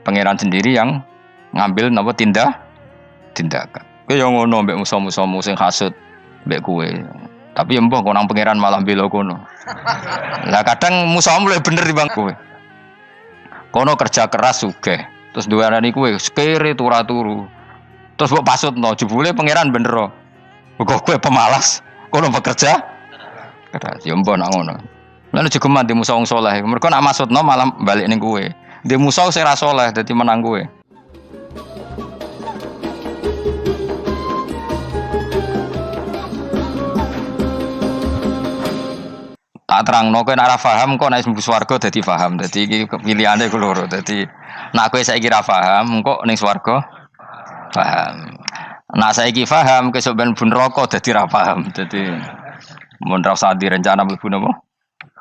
pangeran sendiri yang ngambil napa tindakan. Kowe yo ngono mbek musuh-musuhmu sing hasud mbek kowe. Tapi ya mbah nang pangeran malah bela kono. Lah kadang musuhmu luwih bener timbang kowe. Kono kerja keras sugih. Terus duwarani kowe kere turu. Terus mbok pasutno jebule pangeran bener. Kok kowe pemalas, kono bekerja keras. Ya mbah nak ngono. Lan jogeman di musuh wong saleh. Mergo nak maksudno malah balik ning kowe. Di musuh sing ra saleh dadi menang kowe. Tak terangno kowe nek ora paham kok nek mlebu swarga dadi paham. Dadi iki pilihane ku loro. Dadi nek kowe saiki ra paham kok ning swarga paham. Nek saiki paham kesuk ben mlebu neraka dadi ra paham. Dadi mun ra usah direncana mlebu napa?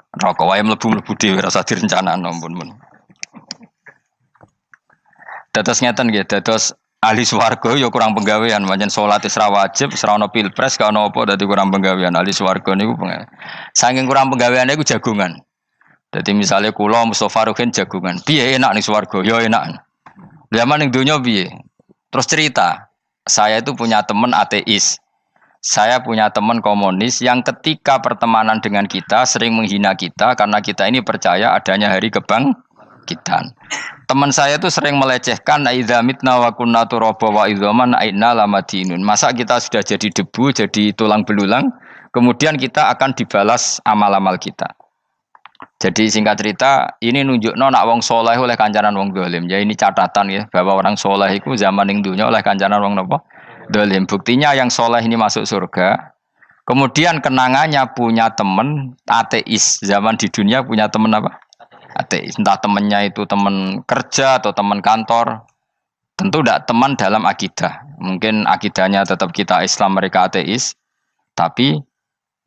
Neraka wae mlebu dhewe ra usah direncanakno mun. Dados ngeten nggih, dados ahli swarga ya kurang penggawean, pancen salat wis ra wajib, wis ra ono pilpres, gak ono apa dadi kurang penggawean. Ahli swarga niku saking kurang penggaweane iku jagungan. Dadi misale kula Mustofa Ruhin jagungan. Piye enak ning swarga? Ya enak. Zaman ning donya piye? Terus cerita, saya itu punya teman ateis. Saya punya teman komunis yang ketika pertemanan dengan kita sering menghina kita karena kita ini percaya adanya hari kebangkitan. Teman saya itu sering melecehkan idza mitna wa kunna turaba wa idzaman aina lamadinun. Masa kita sudah jadi debu, jadi tulang belulang, kemudian kita akan dibalas amal-amal kita. Jadi singkat cerita, ini nunjukno nak wong saleh oleh kancanan wong dolim. Ya ini catatan ya bahwa orang saleh itu zaman ning dunya oleh kancanan wong napa? Dolim. Buktinya yang soleh ini masuk surga. Kemudian kenangannya punya teman ateis. Zaman di dunia punya teman apa? Ateis. Entah temannya itu teman kerja atau teman kantor. Tentu tidak teman dalam akidah. Mungkin akidahnya tetap kita Islam, mereka ateis. Tapi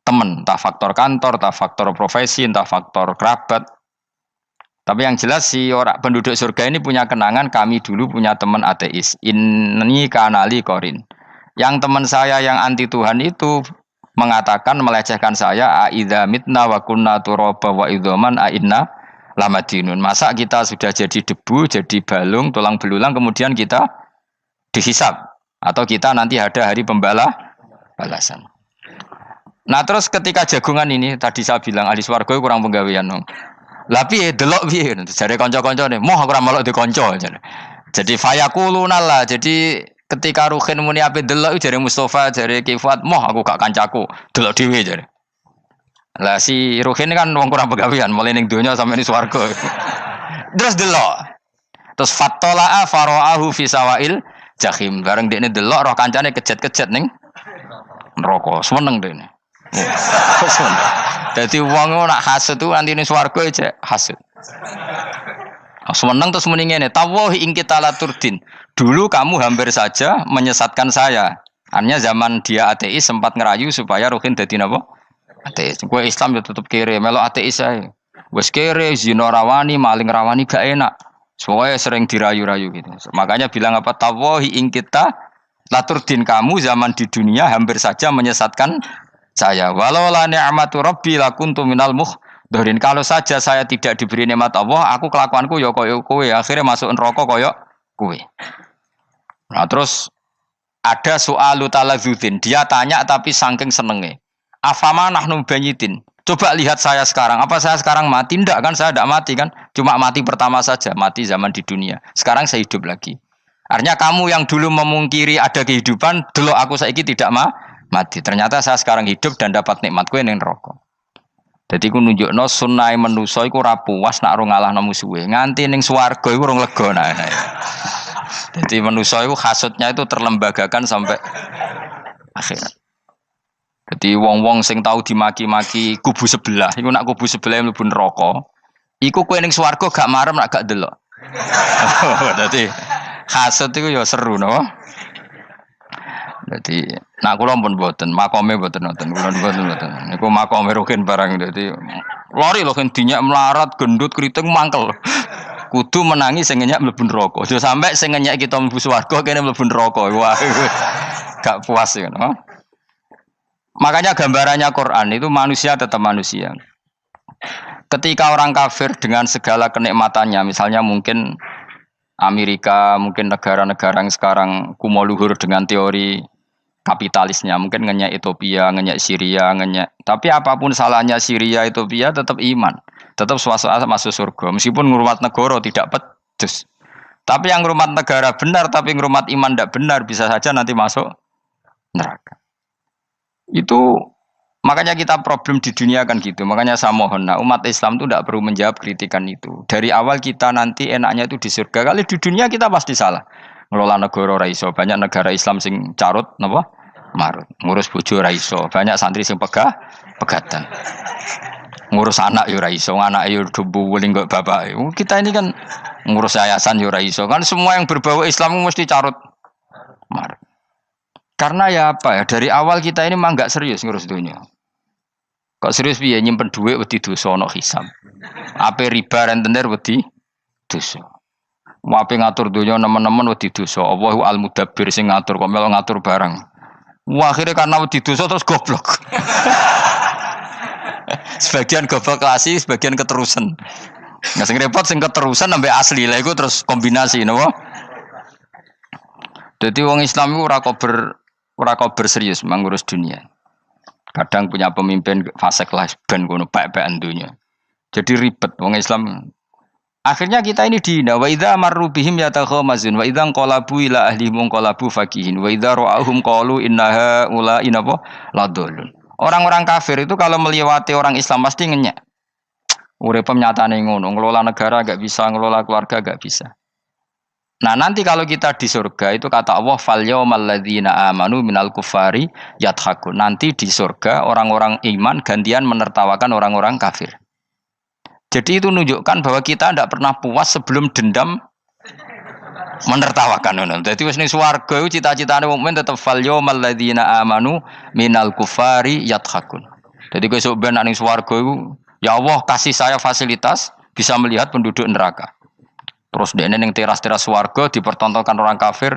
teman. Entah faktor kantor, entah faktor profesi, entah faktor kerabat. Tapi yang jelas si orang penduduk surga ini punya kenangan, kami dulu punya teman ateis. Ini kanali korin. Yang teman saya yang anti Tuhan itu mengatakan, melecehkan saya, aidza mitna wa kunna turaba wa idzaman ainna lamadinun. Masa kita sudah jadi debu, jadi balung, tulang belulang, kemudian kita dihisab atau kita nanti ada hari pembalasan. Nah terus ketika jagungan ini tadi saya bilang ahli swarga kurang penggawean. Lah piye delok piye jare kanca-kancane moh aku ora melok di kanca jadi fayaquluna lah. Jadi ketika Ruhin muni ape delok jare Mustofa jare Kifat moh aku gak kancaku delok dhewe jare. Lah si Ruhin kan wong kurang pegawean mulai ning donya sampe ning swarga. Terus delok. Terus fattala'a fara'ahu fi sawail jahim. Bareng dekne delok roh kancane kejet-kejet ning neraka. Seneng dekne. Jadi wong nak hasud tu nanti ning swarga aja hasud. Seneng terus muni ngene, tawahi ing kita laturdin. Dulu kamu hampir saja menyesatkan saya. Artinya zaman dia ateis sempat ngerayu supaya Ruhin dadi napa? Ateis. Kowe Islam ya tetep kere, melok ateis ae. Wis kere, zina rawani, maling rawani gak enak. Soalnya sering dirayu-rayu gitu. Makanya bilang apa? Tawahi ing kita laturdin, kamu zaman di dunia hampir saja menyesatkan saya. Walau la ni'matu rabbi lakuntu minal muhdharin. Kalau saja saya tidak diberi nikmat Allah, aku kelakuanku ya koyo kowe, akhirnya masuk neraka koyo kowe. Nah, terus ada soalu taladzudin. Dia tanya tapi saking senenge. Afama nahnu banyitin. Coba lihat saya sekarang. Apa saya sekarang mati? Tidak kan, saya tidak mati kan. Cuma mati pertama saja, mati zaman di dunia. Sekarang saya hidup lagi. Artinya kamu yang dulu memungkiri ada kehidupan, delok aku saiki tidak mati. Ternyata saya sekarang hidup dan dapat nikmat kowe ning neraka. Dadi ku nunjukno sunnahe manusa iku ora puas nak ora ngalahno musuhe. Nganti ning swarga iku ora lega nah. Dadi manusa iku hasudnya itu terlembagakan sampai akhirat. Dadi wong-wong sing tau dimaki-maki kubu sebelah, iku nak kubu sebelah mlebu neraka, iku kowe ning swarga gak marem nak gak delok. Dadi hasud iku ya seru no. Jadi, nak kula pun boten, makome boten nonton, kula boten. Niku makome Ruhin barang dadi lari lho kan dinyak melarat, gendut, kriting mangkel. Kudu menangi sing ngenyak mlebu neraka. Aja sampe sing ngenyak kita mlebu swarga kene mlebu neraka. Wah, gak puas ya, no? Makanya gambarannya Quran itu manusia tetap manusia. Ketika orang kafir dengan segala kenikmatannya, misalnya mungkin Amerika, mungkin negara-negara yang sekarang kumo luhur dengan teori kapitalisnya, mungkin ngenyek Ethiopia, ngenyek Syria, ngenyek. Tapi apapun salahnya Syria, Ethiopia tetap iman, tetap suasana masuk surga. Meskipun ngurmat negara tidak pedes. Tapi yang ngurmat negara benar, tapi ngurmat iman tidak benar, bisa saja nanti masuk neraka. Itu makanya kita problem di dunia kan gitu. Makanya saya mohon, nah, umat Islam itu tidak perlu menjawab kritikan itu. Dari awal kita nanti enaknya itu di surga. Kali di dunia kita pasti salah. Ngelola negara raiso. Banyak negara Islam sing carut, napa? Marut. Ngurus bojo raiso. Banyak santri sing pegatan. Ngurus anak yo raiso, anak yo debu wuling kok bapak. Kita ini kan ngurus yayasan yo raiso. Kan semua yang berbau Islam mesti carut marut. Karena ya apa ya, dari awal kita ini mah enggak serius ngurus dunia. Kok serius piye nyimpen duit wedi dosa ana hisab. Ape riba rentenir wedi dosa. Ape ngatur dunia nemen-nemen wedi dosa. Allahu al-mudabbir sing ngatur kok melo ngatur barang. Wah, akhirnya karena wedi dosa terus goblok. Sebagian goblok klasik, sebagian keterusan. Nggak sing repot sing keterusan sampai asli lah iku terus kombinasi napa. Jadi wong Islam itu ora kober serius mengurus dunia. Kadang punya pemimpin fasik lah ben kono pek-pekan dunia. Jadi ribet wong Islam. Akhirnya kita ini dihina wa idza marru bihim yatakhamazun wa idza qalabu ila ahlihim qalabu fakihin wa idza ra'ahum qalu innaha ula inapa ladallun. Orang-orang kafir itu kalau melewati orang Islam pasti ngenyek. Urip nyatane ngono, ngelola negara enggak bisa, ngelola keluarga enggak bisa. Nah, nanti kalau kita di surga itu kata Allah fal yaumal ladzina amanu minal kufari yadhakun. Nanti di surga orang-orang iman gantian menertawakan orang-orang kafir. Jadi itu menunjukkan bahwa kita tidak pernah puas sebelum dendam menertawakan. Jadi wis ning swarga iku cita-citane mukmin tetep fal yaumal ladzina amanu minal kufari yadhakun. Jadi kowe sok ben ning swarga iku ya Allah kasih saya fasilitas bisa melihat penduduk neraka. Terus dene ning teras-teras swarga dipertontonkan orang kafir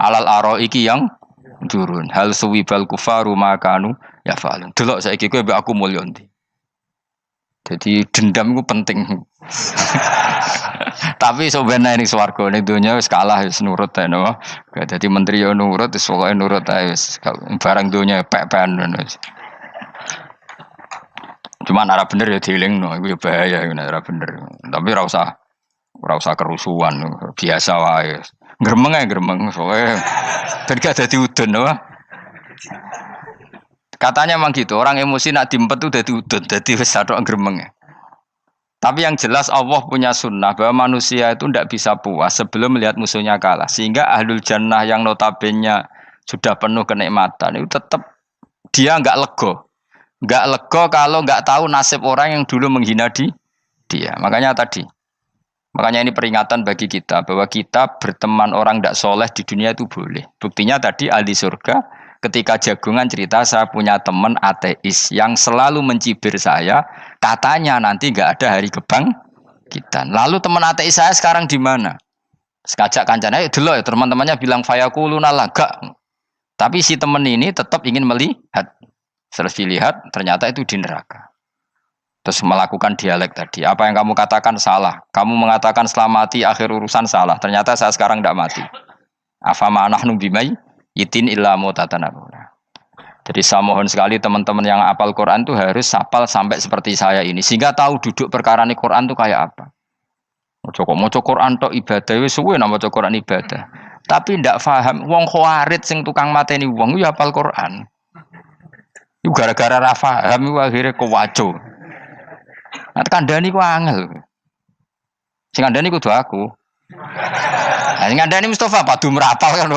alal araiki yang turun. Hal suwibal kufaru makanu ya fa'alun. Delok saiki kowe mbek aku mulya ndi. Jadi dendam itu penting. Tapi sebenarnya ini swarga ning donya wis kalah wis nurut ae no. Dadi menteri yo nurut wis pokoke nurut ae wis barang donya pek-pekan wis. Cuman arah bener ya dielingno iku ya bahaya ora bener. Tapi ora usah kerusuhan biasa wae. Gremeng ae gremeng soalnya ben gak dadi udun no. Katanya memang gitu, orang emosi nak diempet itu dadi udun, dadi wis sadok gremeng. Tapi yang jelas Allah punya sunnah bahwa manusia itu tidak bisa puas sebelum melihat musuhnya kalah. Sehingga ahlul jannah yang notabene sudah penuh kenikmatan itu tetap dia enggak lego. Enggak lego kalau enggak tahu nasib orang yang dulu menghina dia. Makanya ini peringatan bagi kita bahwa kita berteman orang tidak soleh di dunia itu boleh. Buktinya tadi ahli surga ketika jagungan cerita saya punya teman ateis yang selalu mencibir saya, katanya nanti nggak ada hari kebangkitan. Lalu teman ateis saya sekarang di mana? Sekajak kancana, dulu ya teman-temannya bilang fayakuluna laga. Tapi si teman ini tetap ingin melihat. Setelah dilihat ternyata itu di neraka. Terus melakukan dialek tadi. Apa yang kamu katakan salah. Kamu mengatakan setelah mati akhir urusan salah. Ternyata saya sekarang tidak mati. Afama nahnu bimai itin illa mutatanabuna. Jadi saya mohon sekali teman-teman yang hafal Quran itu harus hafal sampai seperti saya ini sehingga tahu duduk perkara ini Quran itu kayak apa. Maca Quran tok ibadah wis suwe nang maca Quran ibadah. Tapi ndak paham wong khawarit sing tukang mateni wong ya hafal Quran. Iku gara-gara ra paham iku akhire kewaco. Nah kandhani ku angel. Sing kandhani kudu aku. Nah sing kandhani Mustafa padu merapal kan.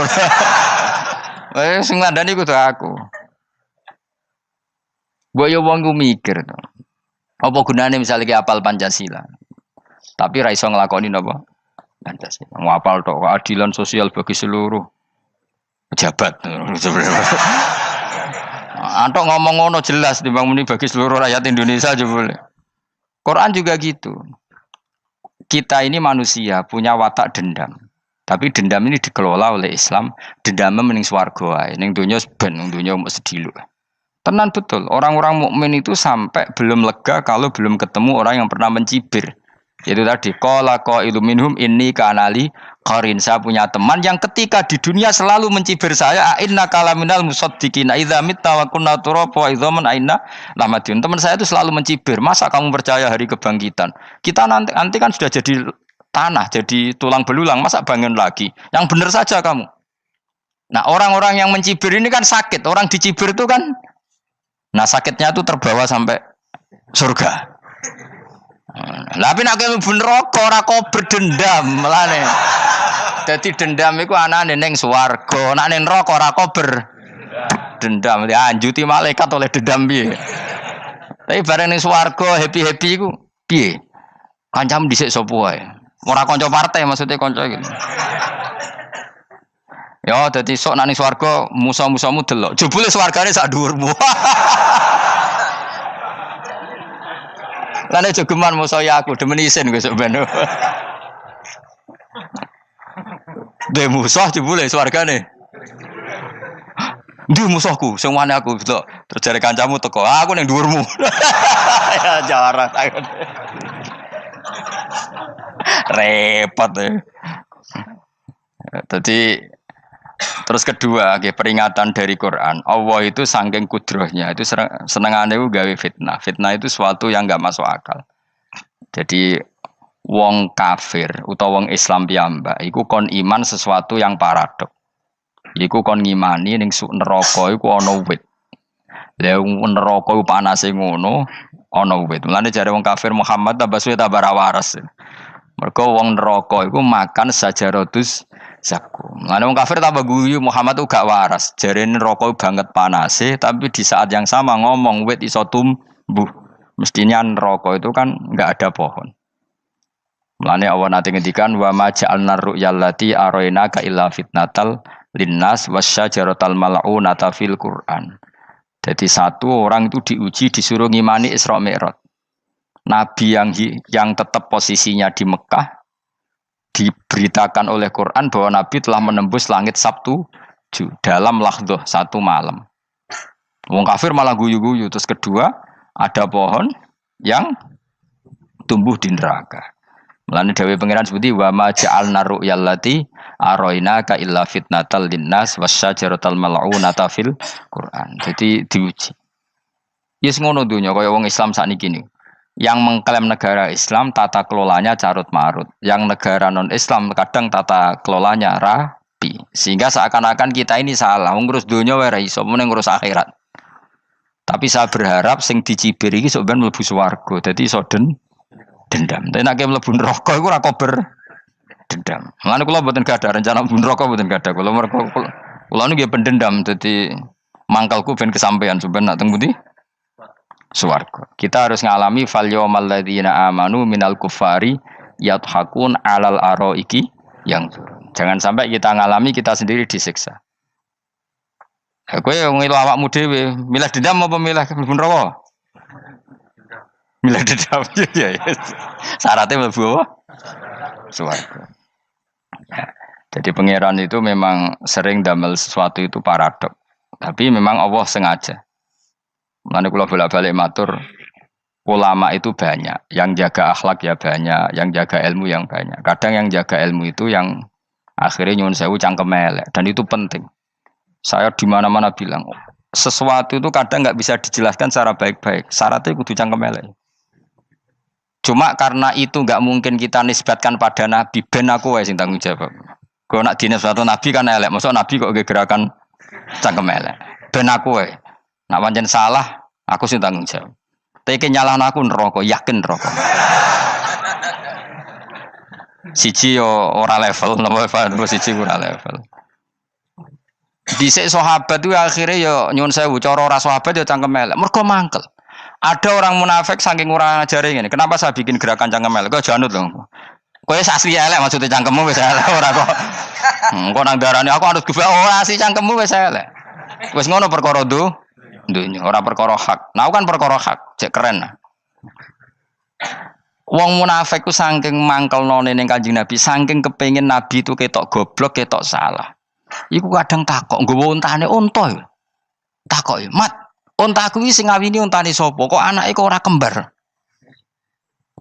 Sing ngandani kudu aku. Mbok yo wong ku mikir to. Apa gunane misalnya ki apal Pancasila. Tapi ra iso nglakoni napa? Pancasila. Ngapal tok keadilan sosial bagi seluruh pejabat. Antok ngomong ngono jelas timbang muni bagi seluruh rakyat Indonesia aja boleh. Quran juga gitu. Kita ini manusia punya watak dendam. Tapi dendam ini dikelola oleh Islam. Dendamnya mending swarga wae. Ning donya ben, ning donya mesti dilu. Tenan betul. Orang-orang mukmin itu sampai belum lega kalau belum ketemu orang yang pernah mencibir. Itu tadi qala qailu minhum inni kanali qarin. Saya punya teman yang ketika di dunia selalu mencibir saya, inna kalaminal musaddiqina idza mitta wa kunna turaba wa idzaman aina lamadun. Teman saya itu selalu mencibir, masa kamu percaya hari kebangkitan? Kita nanti kan sudah jadi tanah, jadi tulang belulang, masa bangun lagi? Yang benar saja kamu. Nah, orang-orang yang mencibir ini kan sakit. Orang dicibir itu kan, nah sakitnya itu terbawa sampai surga. Tapi nak mlebu neraka ora kok berdendam melane. Dadi dendam iku anane ning swarga, nek ning neraka ora kok berdendam. Dianjuti malaikat oleh dendam piye. Tapi bareng ning swarga happy-happy iku piye? Kancam dhisik sapa wae. Ora kanca partai maksudnya kanca iki. Ya dadi sok nek ning swarga musa-musamu delok. Jebule swargane sak dhuwurmu. Lane jogeman musuh aku demen isin besok ben. De musuh jebule swargane. Ndi musuhku sing wane aku delok terus jare kancamu teko. Aku ning dhuwurmu. Ya jarak. Repot ya. Jadi terus kedua, peringatan dari Quran. Allah itu saking kudrohnya itu senengane gawe fitnah. Fitnah itu sesuatu yang enggak masuk akal. Jadi wong kafir utawa wong Islam piyambak iku kon iman sesuatu yang paradok. Iku kon ngimani ning neraka iku ana wit. Lah neraka iku panase ngono, ana wit. Mulane jare wong kafir Muhammad tambah suwe tambah waras. Mergo wong neraka iku makan sajaratus zakum. Mulane wong kafir tambah guyu Muhammad tuh gak waras. Jarene neraka banget panase, tapi di saat yang sama ngomong wit iso tumbuh. Mestinya neraka itu kan enggak ada pohon. Mulane Allah nate ngendikan wa ma ja'alna ru'yallati arainaka illa fitnatal linnas wasyajaratal mal'unata fil Qur'an. Jadi satu orang itu diuji disuruh ngimani Isra Mi'raj. Nabi yang tetap posisinya di Mekah diberitakan oleh Quran bahwa Nabi telah menembus langit Sabtu dalam lahdoh satu malam. Wong kafir malah guyu-guyu. Terus kedua, ada pohon yang tumbuh di neraka. Mulane dawuh pangeran sebuti wa ma ja'alna ru'yallati arainaka illa fitnatal linnas wasyajaratal mal'unata fil Quran. Jadi diuji. Yes ngono dunya kaya wong Islam sakniki niku. Yang mengklaim negara Islam tata kelolanya carut marut, yang negara non Islam kadang tata kelolanya rapi, sehingga seakan-akan kita ini salah, ngurus dunia wae ra iso, mending ngurus akhirat. Tapi saya berharap sing dicibir iki sok ben mlebu swarga, dadi iso dendam. Tapi nek mlebu neraka iku ora kober dendam. Mulane kula mboten gadah rencana mlebu neraka mboten gadah. Kula niku nggih pendendam, dadi mangkalku ben kesampaian sampeyan nak teng pundi? Swarga. Kita harus ngalami fal yawmal ladzina amanu minal kuffari yadhakun alal araiki yang jangan sampai kita ngalami kita sendiri disiksa. Kowe ngilu awakmu dhewe, milih dendam apa milih mlebu neraka? Milih dendam ya. Syaratnya mlebu apa? Swarga. Jadi pangeran itu memang sering damel sesuatu itu paradok. Tapi memang Allah sengaja. Mulane kula bolak-balik matur, ulama itu banyak, yang jaga akhlak ya banyak, yang jaga ilmu yang banyak. Kadang yang jaga ilmu itu yang akhirnya nyuwun sewu cangkem elek dan itu penting. Saya di mana-mana bilang, sesuatu itu kadang nggak bisa dijelaskan secara baik-baik. Syaratnya kudu cangkem elek. Cuma karena itu nggak mungkin kita nisbatkan pada nabi, ben aku wae sing tanggung jawab. Kalau nak dinas suatu nabi kan elek, maksud nabi kok gerakan cangkem elek. Ben aku wae. Nak pancen salah, aku sing tanggung jawab. Tapi nyalahno aku neraka, yakin neraka. Siji yo ora level, napa siji ora level. Dhisik sahabat itu akhirnya yo nyuwun sewu cara ora sahabat yo cangkem elek. Mergo mangkel. Ada orang munafik saking ora ngajari ngene. Kenapa saya bikin gerakan cangkem elek? Kok janut lho. Kowe asli elek maksudnya cangkemmu wis elek ora kok. Engko nang darane aku harus gebak ora asli cangkemmu wis elek. Wis ngono perkara dunya ora perkara hak. Nah kan perkara hak, cek keren. Wong munafik ku saking mangkelno ning Kanjeng Nabi, saking kepengin Nabi itu ketok goblok, ketok salah. Iku kadang takok nggawa untane unta. Takok, "Mat, untaku iki sing ngawini untane sapa? Kok anake kok ora kembar?"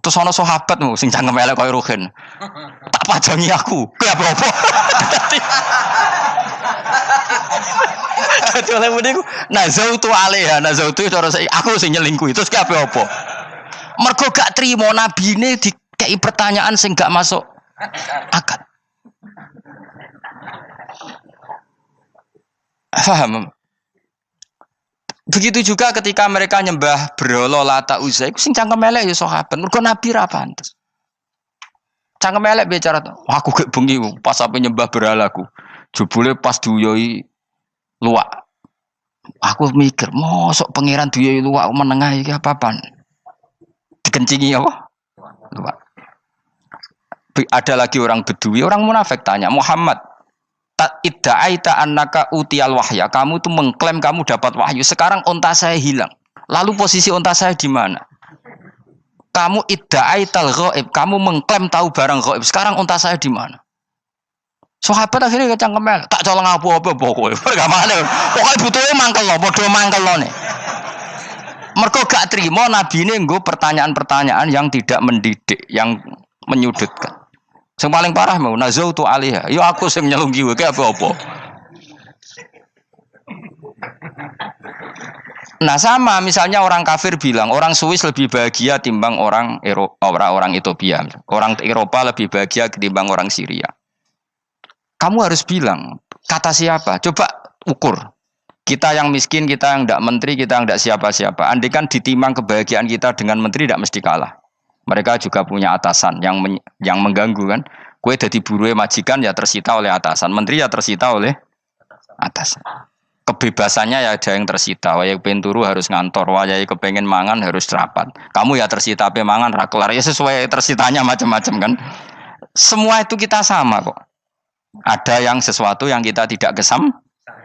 Terus ana sahabatmu sing cangkem elek koyo Ruhin. Tak pajangi aku. Kuwi apa-apa. Dadi oleh muni ku nazautu alaiha, nazautu cara aku sing nyelingkuhi. Terus ki apa-apa. Mergo gak trimo nabine dikei pertanyaan sing gak masuk akal. Paham? Begitu juga ketika mereka nyembah berhala Lata Uzza iku sing cangkem elek ya sahabat. Mergo Nabi ra pantes. Cangkem elek bicara aku gek bengi pas ape nyembah berhalaku. Jebule pas duyoi luwak. Aku mikir, mosok pangeran duyoi luwak menengah iki apa-apaan? Dikencingi apa? Luwak. Ada lagi orang Bedui, orang munafik tanya, Muhammad, idda'aita annaka utiyal wahya. Kamu tuh mengklaim kamu dapat wahyu. Sekarang onta saya hilang. Lalu posisi onta saya di mana? Kamu idda'aital ghaib. Kamu mengklaim tahu barang ghaib. Sekarang onta saya di mana? Sahabat akhirnya kecangkemel. Tak colong apa-apa pokoknya. Gak mana. Pokoknya butuhnya mangkel loh. Bodoh mangkel loh nih. Mergo gak terima Nabi ini nggo pertanyaan-pertanyaan yang tidak mendidik, yang menyudutkan. Yang paling parah mau nazautu alaiha. Yo aku sing nyelunggi wae apa-apa. Nah sama misalnya orang kafir bilang orang Swiss lebih bahagia timbang orang orang Ethiopia. Orang Eropa lebih bahagia ketimbang orang Syria. Kamu harus bilang kata siapa? Coba ukur. Kita yang miskin, kita yang tidak menteri, kita yang tidak siapa-siapa. Andai kan ditimang kebahagiaan kita dengan menteri tidak mesti kalah. Mereka juga punya atasan yang mengganggu kan. Kue jadi buruh majikan ya tersita oleh atasan. Menteri ya tersita oleh atasan. Kebebasannya ya ada yang tersita. Wayai pengen turu harus ngantor. Wayai kepengen mangan harus rapat. Kamu ya tersita pe mangan rakelar. Ya sesuai tersitanya macam-macam kan. Semua itu kita sama kok. Ada yang sesuatu yang kita tidak gesam.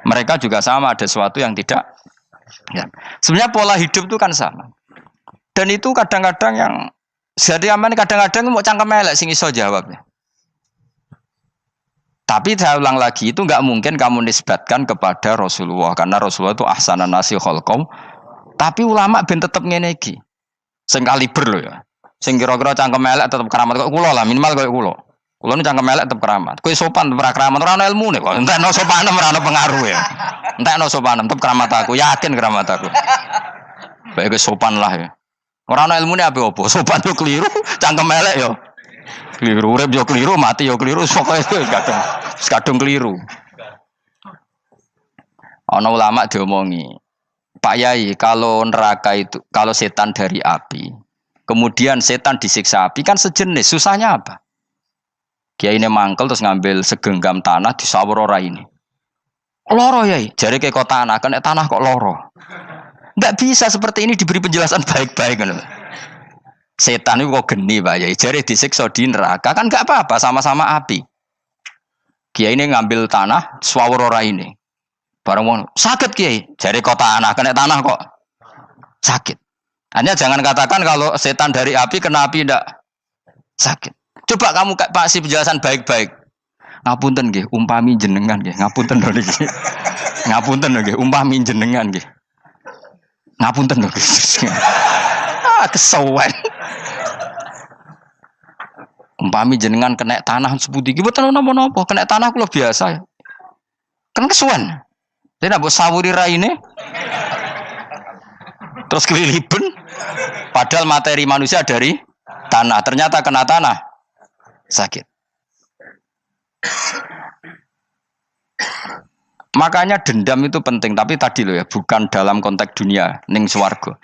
Mereka juga sama ada sesuatu yang tidak. Ya. Sebenarnya pola hidup itu kan sama. Dan itu kadang-kadang yang jadi aman kadang-kadang mau cangkem elek sing iso jawabnya. Tapi saya ulang lagi itu enggak mungkin kamu nisbatkan kepada Rasulullah karena Rasulullah itu ahsanan nasi khalqum. Tapi ulama ben tetep ngene iki. Sing kaliber lho ya. Sing kira-kira cangkem elek tetep keramat kok kula lah minimal koyo kula. Kula nu cangkem elek tetep keramat. Kowe sopan tetep keramat ora ono ilmune kok. Entekno sopan ora ono pengaruh ya. Entekno sopan tetep keramat aku, yakin keramat aku. Baik sopan lah ya. Ora ana ilmune apa-apa, sopan yo keliru, cangkem elek yo. Keliru, urip yo keliru, mati yo keliru, pokoke kadung keliru. Ana ulama diomongi, Pak Yai, kalau neraka itu, kalau setan dari api, kemudian setan disiksa api kan sejenis, susahnya apa? Kiai ini mangkel terus ngambil segenggam tanah disawur ora ini. Loro Yai, jare ke kok tanah, kena tanah kok loro. Enggak bisa seperti ini diberi penjelasan baik-baik kan. Setan itu kok geni Pak Yai, jare disiksa di neraka kan enggak apa-apa sama-sama api. Kiai ini ngambil tanah swawur ora ini. Bareng wong sakit Kiai, jare kok tanah kena tanah kok sakit. Hanya jangan katakan kalau setan dari api kena api ndak sakit. Coba kamu kasih penjelasan baik-baik. Ngapunten nggih, umpami jenengan nggih, ngapunten lho niki. Ngapunten lho nggih, umpami jenengan nggih. Ngapunten lho nggih. Kesuwen. Umpami jenengan kena tanah sepundi iki mboten napa-napa, kena tanah kula biasa. Kan kesuwen. Dene mbok sawuri raine. Terus keliliben. Padahal materi manusia dari tanah, ternyata kena tanah sakit. Makanya dendam itu penting, tapi tadi loh ya, bukan dalam konteks dunia ning swarga.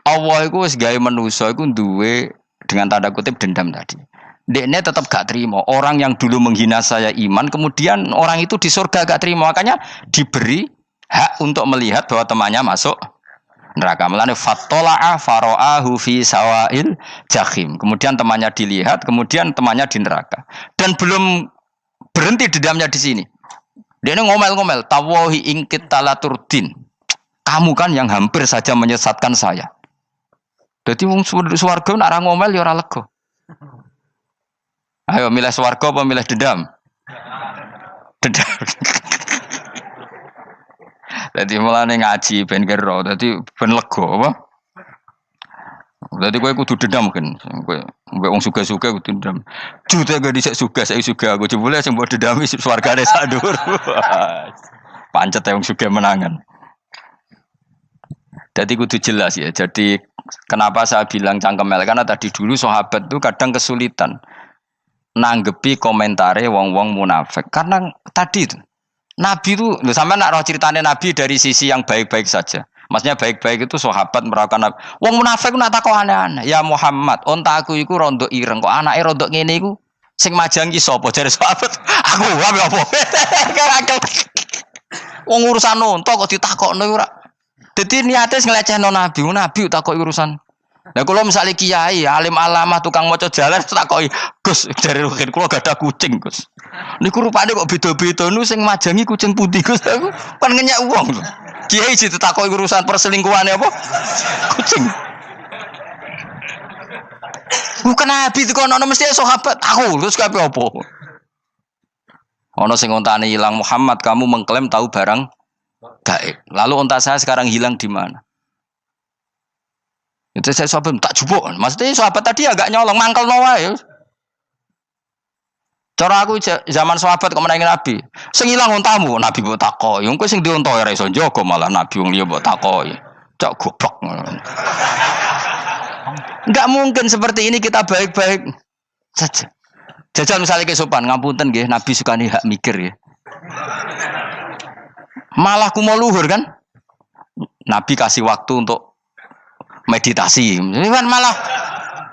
Allah iku wis gawe manusa iku duwe dengan tanda kutip dendam tadi. Dekne tetap gak terima. Orang yang dulu menghina saya iman, kemudian orang itu di surga gak terima. Makanya diberi hak untuk melihat bahwa temannya masuk neraka. Melane fattola'a fara'ahu fi sawail jahim. Kemudian temannya dilihat, kemudian temannya di neraka. Dan belum berhenti dendamnya di sini. Dia ngomel-ngomel, tawahi ingkit talaturdin. Kamu kan yang hampir saja menyesatkan saya. Jadi wong swarga nek ora ngomel ya ora lega. Ayo milih swarga apa milih dendam? Dendam. Jadi mulane ngaji ben kero, dadi ben lega apa? Berarti kowe kudu dendam kan. Kowe mbek wong suga-suga kudu dendam. Jute gak dhisik suga, saya suga aku jebule sing mbok dendami swargane sak dhuwur. Pancet wong suga menangan. Jadi kudu jelas ya. Jadi kenapa saya bilang cangkemel karena tadi dulu sahabat tuh kadang kesulitan nanggepi komentare wong-wong munafik. Karena tadi itu Nabi itu, sampai nak roh ceritanya Nabi dari sisi yang baik-baik saja. Maksudnya baik-baik itu sahabat merawakan Nabi. Wong munafik nak takok aneh-aneh. Ya Muhammad, ontaku iku rondo ireng kok anake rondo ngene iku sing majangi sapa jare sahabat. Aku wae apa? Wong urusan onto kok ditakokno ora. Dadi niate nglecehno Nabi, Nabi takok urusan. Lah kula misale kiai, alim alamah tukang maca jalan takoki, "Gus, jare rugen kula gak ada kucing, Gus." Niku rupane kok beda-beda nu sing majangi kucing putih, Gus. Aku kan ngenyek wong. Kiai ditakoki urusan perselingkuhane apa? Kucing. Bukan Nabi itu kono mesti sahabat. Aku terus kabeh apa? Ono sing ontane hilang Muhammad, kamu mengklaim tahu barang gaib. Lalu onta saya sekarang hilang di mana? Itu saya sahabat tak jupuk. Maksudnya sahabat tadi agak nyolong mangkel noa ya. Cara aku zaman sahabat kok menangi Nabi. Sing ilang untamu Nabi mbok takoki. Wong kowe sing dionto ora iso njaga malah Nabi wong liya mbok takoki. Cok goblok. Enggak mungkin seperti ini kita baik-baik saja. Jajal misalnya ke sopan ngapunten nggih Nabi sukani hak mikir ya. Malah kumo luhur kan? Nabi kasih waktu untuk meditasi. Ini kan malah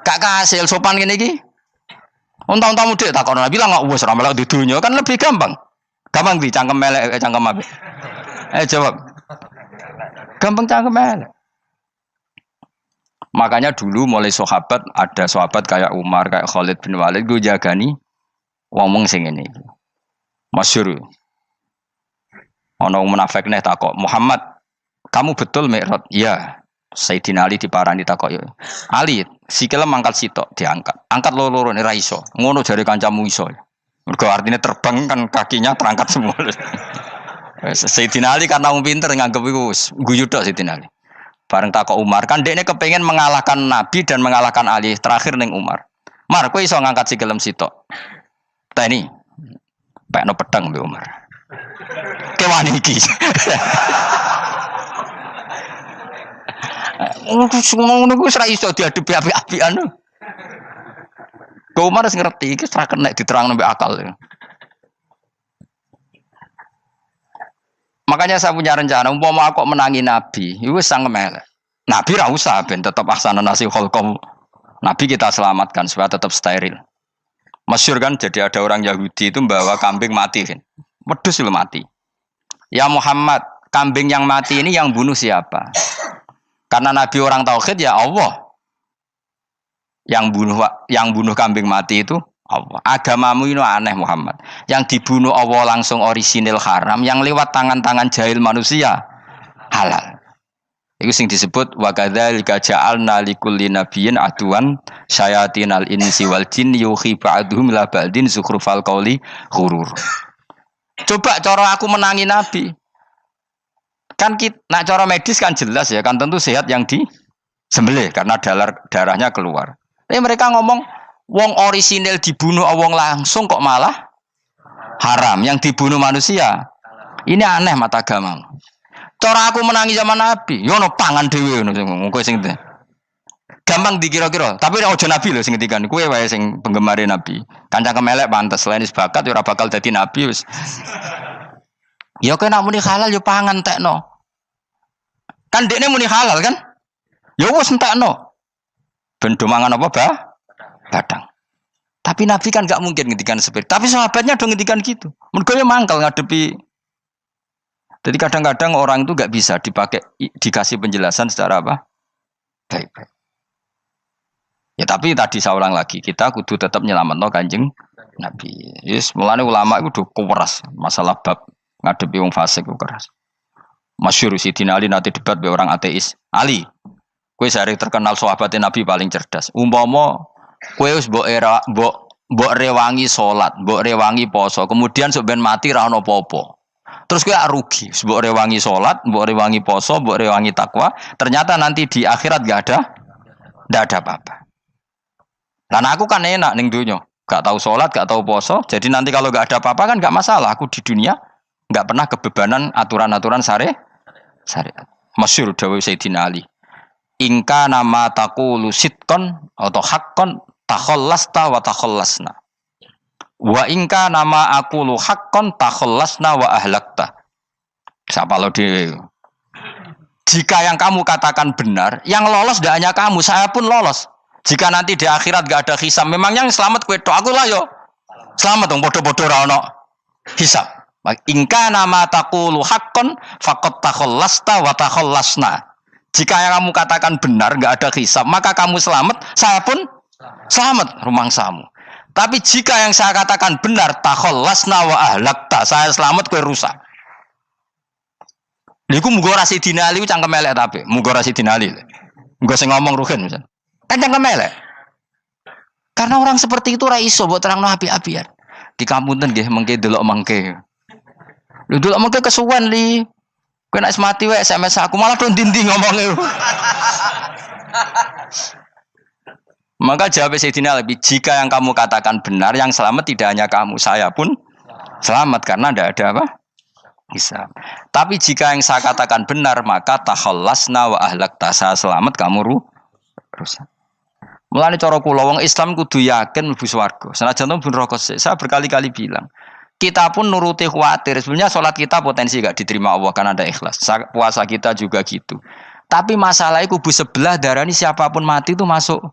gak kasil sopan gini iki. Unta-unta mudik tak kono bilang enggak wis ora melok di dunya kan lebih gampang. Gampang di cangkem melek cangkem apik. Jawab. Gampang cangkem melek. Makanya dulu mulai sahabat ada sahabat kayak Umar, kayak Khalid bin Walid gue jagani wong sing ngene iki. Masyhur. Ono munafik neh takok, "Muhammad, kamu betul Mi'raj?" "Iya." Sayyidina Ali diparani takok yo. "Ali, sikile mangkat sitok diangkat. Angkat loro-loro ora iso. Ngono jare kancamu iso." Mergo artinya terbang kan kakinya terangkat semua. Sayyidina Ali karena wong pinter nganggep iku guyu tok Sayyidina Ali. Bareng takok Umar, kan dekne kepengin mengalahkan Nabi dan mengalahkan Ali. Terakhir ning Umar. "Mar, kowe iso ngangkat sikilem sitok." "Teni." Pekno pedang mbek Umar. Kewan iki. Ngono ku wis ra iso diadepi api-apian. Kau Umar wis ngerti iki ora kena diterangno mbek akal. Makanya saya punya rencana umpama aku menangi Nabi, iku wis sang melek. Nabi ra usah ben tetep ahsana nasi kholqom. Nabi kita selamatkan supaya tetap steril. Masyhur kan jadi ada orang Yahudi itu membawa kambing mati kan. Wedhus lu mati. "Ya Muhammad, kambing yang mati ini yang bunuh siapa?" Karena Nabi orang tauhid ya Allah. Yang bunuh kambing mati itu Allah. Agamamu ini aneh Muhammad. Yang dibunuh Allah langsung orisinil haram, yang lewat tangan-tangan jahil manusia halal. Itu sing disebut wa kadzalika ja'alna likulli nabiyyin aduwan syayatinal insi wal jin yuhi ba'dhum la ba'din zukhrufal qauli ghurur. Coba cara aku menangi Nabi. Kan nak cara medis kan jelas ya, kan tentu sehat yang disembelih karena darahnya keluar. Tapi mereka ngomong wong orisinil dibunuh wong langsung kok malah haram, yang dibunuh manusia. Ini aneh mata agama. Cara aku menangi zaman Nabi, yo no pangan dhewe ngono kowe sing gampang dikira-kira. Tapi ora aja Nabi lho sing ngendikan, kowe wae sing penggemar Nabi. Kancang kemelek pantes selain bakat ora bakal dadi nabi wis. Ya kowe nak muni halal yo pangan tekno. Kan dekne muni halal kan? Ya wis entekno. Ben do mangan apa, Badang. Tapi Nabi kan gak mungkin ngendikan seperti. Tapi sahabatnya dong ngendikan gitu. Mergo ya mangkel ngadepi. Jadi kadang-kadang orang itu gak bisa dikasih penjelasan secara apa? Baik-baik. Ya tapi tadi saya ulang lagi, kita kudu tetap nyelametno Kanjeng Nabi. Yes, mulane ulama itu keras masalah bab ngadepi wong fasik itu keras. Masyhur Sidina Ali nanti debat be orang ateis. "Ali, kowe sari terkenal sahabatnya Nabi paling cerdas. Umpama kowe wis mbok rewangi salat, mbok rewangi poso, kemudian sok ben mati ra ono apa-apa. Terus kowe rugi, mbok rewangi salat, mbok rewangi poso, mbok rewangi takwa, ternyata nanti di akhirat gak ada Ndak ada apa-apa. Lan aku kan enak ning dunya, gak tahu sholat, gak tahu poso. Jadi nanti kalau gak ada apa-apa kan gak masalah. Aku di dunia gak pernah kebebanan aturan-aturan syariat. Masyhur dawuh Sayyidina Ali. Ingka nama taqulu sidqon atau haqqon takhallasta wa takhallasna. Wa ingka nama aqulu haqqon takhallasna wa ahlakta. Siapa lo di? Jika yang kamu katakan benar, yang lolos tidak hanya kamu, saya pun lolos. Jika nanti di akhirat gak ada hisab, memang yang selamat kue tok, aku lah yo. Selamat dong, bodoh-bodoh ra ono hisab. Ingka nama taqulu haqqon faqad takhallasta wa takhallasna. Jika yang kamu katakan benar, gak ada hisab, maka kamu selamat, saya pun selamat rumangsamu. Tapi jika yang saya katakan benar, takhallasna wa ahlakta, saya selamat kue rusak. Niku muga ora Sidina Ali cangkem elek tapi, muga ora Sidina Ali. Muga sing ngomong Ruhin misal. Kan cangkem elek. Karena orang seperti itu ora iso mbok terangno api-apian. Di kampunten nggih mengke delok mengke. Lho delok mengke kesuwen li. Kowe nek mati wae SMS aku malah do ndi-ndi ngomongnya. Maka jawab Sayyidina Ali, jika yang kamu katakan benar, yang selamat tidak hanya kamu, saya pun selamat karena tidak ada apa? Bisa. Tapi jika yang saya katakan benar, maka takhallasna wa ahlakta, saya selamat, kamu rusak. Mulane cara kula wong Islam kudu yakin mlebu swarga. Senajan pun rokok saya berkali-kali bilang, kita pun nuruti khawatir. Sebenarnya sholat kita potensi gak diterima Allah karena ada ikhlas. Puasa kita juga gitu. Tapi masalahnya kubu sebelah darani siapapun mati itu masuk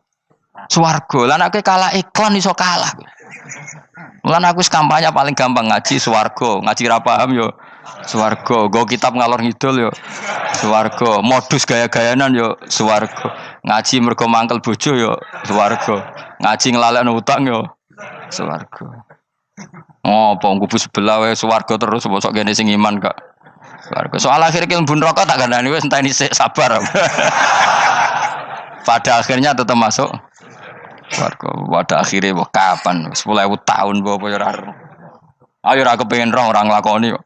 swarga. Lan aku kalah iklan iso kalah. Lan aku kampanye paling gampang ngaji swarga, ngaji ra paham yo swarga, go kitab ngalor ngidul yo swarga, modus gaya-gayanan yo swarga. Ngaji mergo mangkel bojo yo swarga. Ngaji nglalekno utang yo swarga. Oh, apa kubu sebelah wae swarga terus bosok kene sing iman kak. Swarga. Soal akhir ki mlebu neraka tak kandhani wis enteni sik sabar. Pada akhirnya tetap masuk swarga. Pada akhirnya kapan? 10.000 tahun apa ya ora. Ayo ora kepengin orang nglakoni kok.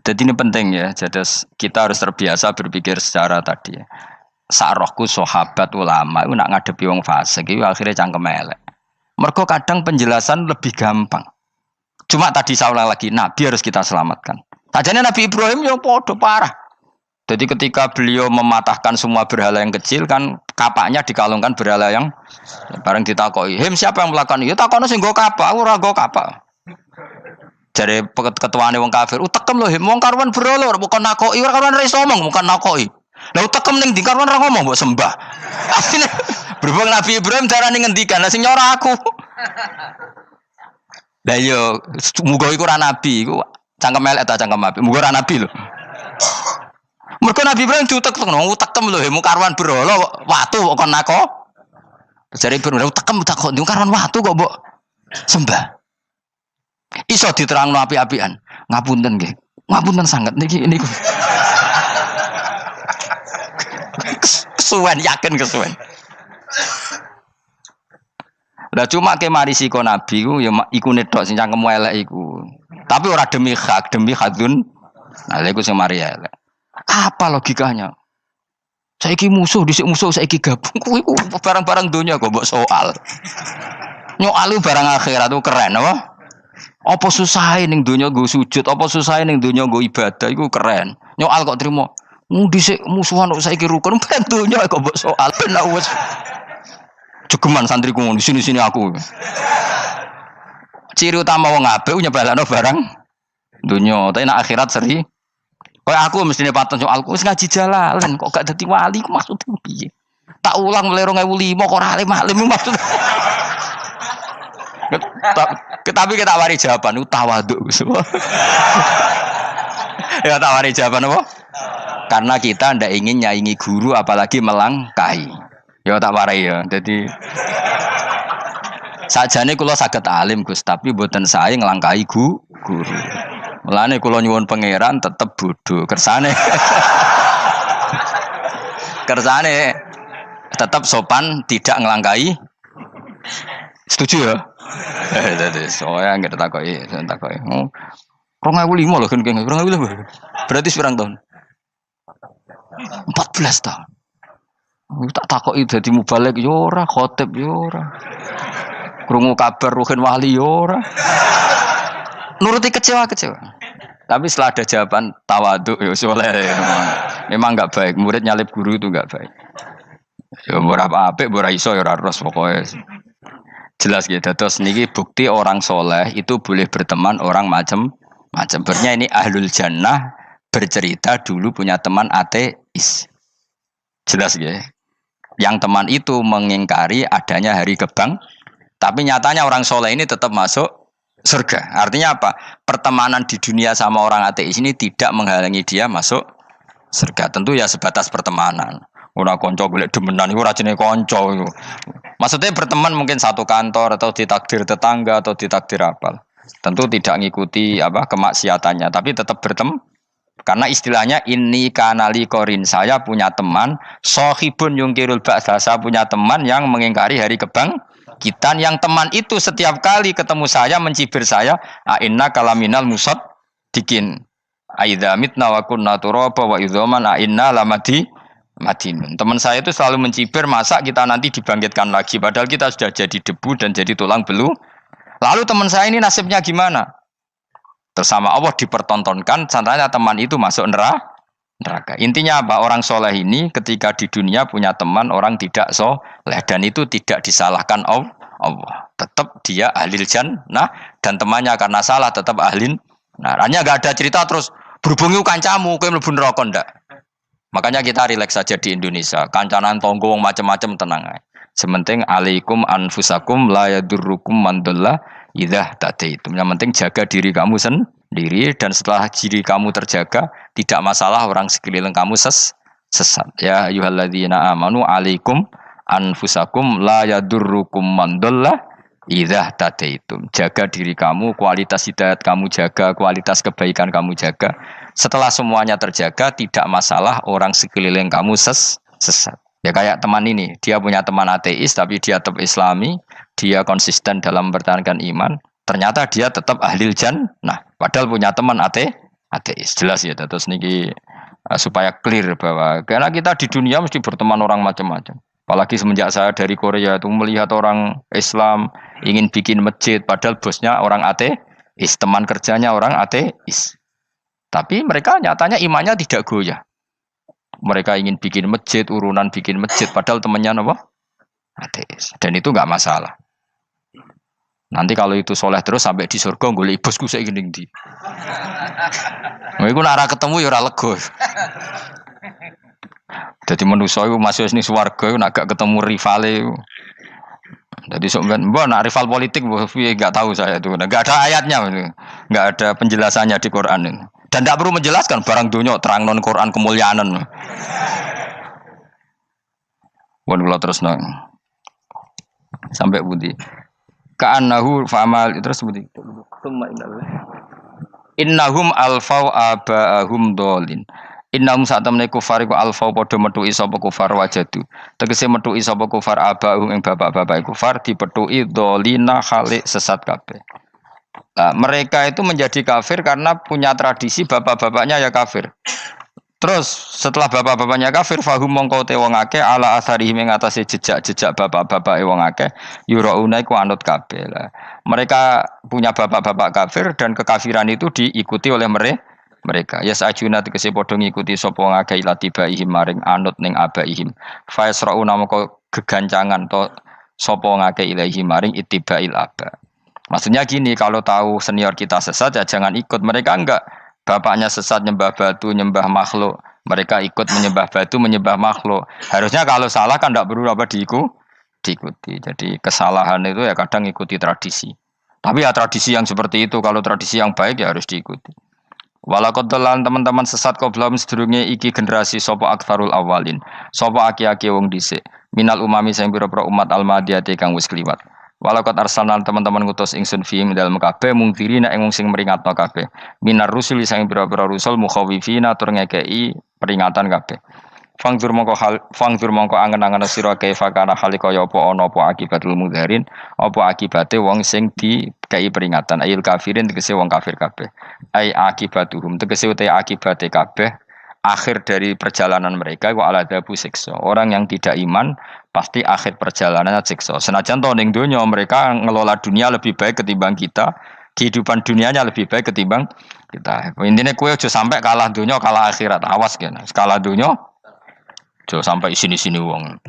Jadi ini penting ya. Jadi kita harus terbiasa berpikir secara tadi ya. Sarohku sahabat ulama itu nak ngadepi wong fasik itu akhirnya cangkem elek. Mergo kadang penjelasan lebih gampang. Cuma tadi saya ulang lagi, Nabi harus kita selamatkan. Sajane Nabi Ibrahim yang podo parah. Jadi ketika beliau mematahkan semua berhala yang kecil kan kapaknya dikalungkan berhala yang bareng ditakoi. Him siapa yang melakukan itu? Ya takono sing nggo kapak, aku ora nggo kapak. Jare ketuane wong kafir, utekem lho him wong karuan berhala bukan nakoki, ora karuan ra iso omong bukan nakoki. Lah utekem ning ndi karuan ra ngomong mbok sembah. Asline berhubung Nabi Ibrahim darane ngendikan, lah sing nyora aku. Lah yo muga iku ora nabi, iku cangkem elek ta cangkem api. Muga ora nabi lho. Mergo Nabi Ibrahim diutek-utek, utekem lho, mu karuan berhala watu kok kon nako. Jare Ibrahim utekem takok ndi karuan watu kok mbok sembah. Iso diterangno api-apian. Ngapunten nggih. Ngapunten sanget niki niku. Kesuwen yakin kesuwen. Lah cuma ke mari siko Nabi ku ya iku netok sing cangkemmu elek iku. Tapi ora demi hak, demi hadun. Nah lha iku sing mari elek. Apa logikanya? Saiki musuh, dhisik musuh saiki gabung. Kuwi barang-barang donya kok mbok soal. Nyoal barang akhirat itu keren apa? Apa susahe ning donya nggo sujud, apa susahe ning donya nggo ibadah iku keren. Nyoal kok trimo. Dhisik musuhan kok saiki rukun ben donya kok mbok soal ben wis. Jogeman santriku di sini-sini aku. Ciri utama wong apik nyebalakno barang donya, tapi nek akhirat seri. Kayak aku mestine paten soal aku wis ngaji jalalan kok gak dadi wali ku maksudnya piye? Tak ulang mulai 2005 kok ora alim-alim maksud. Tapi kita wari jawaban tawaduk. Ya tak wari jawaban apa? Karena kita ndak ingin nyaingi guru apalagi melangkahi. Ya tak warai ya. Jadi sajane kula saged alim Gus, tapi mboten sae nglangkahi guru. Mulane kula nyuwun pangeran tetep bodho. Kersane tetap sopan, tidak ngelangkai. Setuju ya? Jadi soalnya nggak takoki. 2005 loh kan, 2005 berarti seberang tahun? 14 tahun. Tak takoki dadi mubalek yo ora, khotib yo ora. Krungu kabar Ruhin Wali yo ora. Nuruti kecewa-kecewa. Tapi setelah ada jawaban tawaduk ya soleh. Memang enggak baik. Murid nyalip guru itu enggak baik. Ya berapa apik ora iso ya ora ros pokoke. Jelas gitu. Terus niki bukti orang soleh itu boleh berteman orang macam-macam. Berarti ini ahlul jannah bercerita dulu punya teman ateis. Jelas gitu. Yang teman itu mengingkari adanya hari kebang. Tapi nyatanya orang soleh ini tetap masuk surga. Artinya apa? Pertemanan di dunia sama orang ateis ini tidak menghalangi dia masuk surga. Tentu ya sebatas pertemanan. Ora konco golek demenan iku ora jenenge konco iku. Maksudnya berteman mungkin satu kantor atau ditakdir tetangga atau ditakdir apa. Tentu tidak ngikuti apa kemaksiatannya, tapi tetap berteman. Karena istilahnya ini kanali korin, saya punya teman sohibun yungkirul ba'sa, saya punya teman yang mengingkari hari kebangkitan, yang teman itu setiap kali ketemu saya mencibir saya, inna kalaminal musad dikin aidza mitna wa kunna turaba wa idzaman inna lamati madinun. Teman saya itu selalu mencibir masa kita nanti dibangkitkan lagi, padahal kita sudah jadi debu dan jadi tulang belulang. Lalu teman saya ini nasibnya gimana? Tersama Allah dipertontonkan, contohnya teman itu masuk neraka. Intinya apa? Orang soleh ini ketika di dunia punya teman orang tidak soleh, dan itu tidak disalahkan Allah. Tetap dia ahlil jannah, dan temannya karena salah tetap ahlin. Nah, hanya gak ada cerita terus berhubungi kancamu, kowe mlebu neraka ndak. Makanya kita rileks saja di Indonesia. Kancanan tonggo macam-macam tenang aja. Sementing alaikum anfusakum la yadurrukum man dhalla idza tadaitum. Yang penting jaga diri kamu sendiri, dan setelah diri kamu terjaga, tidak masalah orang sekeliling kamu sesat. Ya ayyuhalladzina amanu alaikum anfusakum la yadurrukum man dhalla idza tadaitum. Jaga diri kamu, kualitas hidayat kamu jaga, kualitas kebaikan kamu jaga. Setelah semuanya terjaga, tidak masalah orang sekeliling kamu sesat. Ya kayak teman ini, dia punya teman ateis tapi dia tetap islami, dia konsisten dalam mempertahankan iman, ternyata dia tetap ahlil jannah, padahal punya teman ateis. Jelas ya, terus niki supaya clear bahwa karena kita di dunia mesti berteman orang macam-macam. Apalagi semenjak saya dari Korea itu melihat orang Islam ingin bikin masjid, padahal bosnya orang ateis, teman kerjanya orang ateis. Tapi mereka nyatanya imannya tidak goyah. Mereka ingin bikin masjid, urunan bikin masjid, padahal temannya apa? Ateis. Dan itu nggak masalah. Nanti kalau itu soleh terus sampai di surga, golek bosku saya gini di. Iku nara ketemu ya ora lega. Jadi manusia itu masuk sini swarga, nak gak ketemu rivale. Jadi sebenarnya, nak rival politik, nggak tahu saya itu, nggak ada ayatnya, nggak ada penjelasannya di Quran ini. Dan tidak perlu menjelaskan barang dunia terang non Quran kemuliaan. Wan kula terus nang sampai budi. Ka'annahu fa'amal terus budi. Innahum alfau aba'ahum dolin. Innahum satamne kufar iku alfau padha metuki sapa kufar wajadu. Tegese metuki sapa kufar aba'ahum ing bapak-bapak kufar dipetuki dolina khalik sesat kabeh. Nah, mereka itu menjadi kafir karena punya tradisi bapak-bapaknya ya kafir. Terus setelah bapak-bapaknya kafir, fahum mongko te wong akeh ala asarihim ing atase jejak-jejak bapak-bapake wong akeh yurauna iku anut kabeh. Mereka punya bapak-bapak kafir dan kekafiran itu diikuti oleh mereka. Ya sajuna tegese padha ngikuti sapa wong akeh latibaihim maring anut ning abaihim. Fa yasrauna mongko gegancangan to sapa wong akeh ilahi maring ittibail aba. Maksudnya gini, kalau tahu senior kita sesat ya jangan ikut. Mereka enggak, bapaknya sesat nyembah batu, nyembah makhluk. Mereka ikut menyembah batu, menyembah makhluk. Harusnya kalau salah kan enggak perlu apa diikuti. Jadi kesalahan itu ya kadang ikuti tradisi. Tapi ya tradisi yang seperti itu, kalau tradisi yang baik ya harus diikuti. Walakodolan teman-teman sesat qoblahum sedurunge iki generasi sapa aktsarul awalin. Sapa aki-aki wong dhisik. Minal umami sing pira-pira umat almadiyati kang wis kliwat. Walakot arsalan teman-teman ngutus ingsun fiim dalam kabeh mungkirina ing wong sing meringatno kabeh. Minar rusul sing pira-pira rusul mukhawifina tur ngekeki peringatan kabeh. Fangdur mongko angen-angen sira kaifa kana hal kaya apa ana apa akibatul mudharin, apa akibate wong sing dikei peringatan ayil kafirin tegese wong kafir kabeh. Ai akibatuhum tegese uta akibate kabeh akhir dari perjalanan mereka ku aladabu siksa. Orang yang tidak iman pasti akhir perjalanannya siksa. Senajan to ning donya mereka ngelola dunia lebih baik ketimbang kita, kehidupan dunianya lebih baik ketimbang kita. Intinya kowe aja sampai kalah dunia, kalah akhirat. Awas kene. Kalah dunia aja sampai sini-sini wong.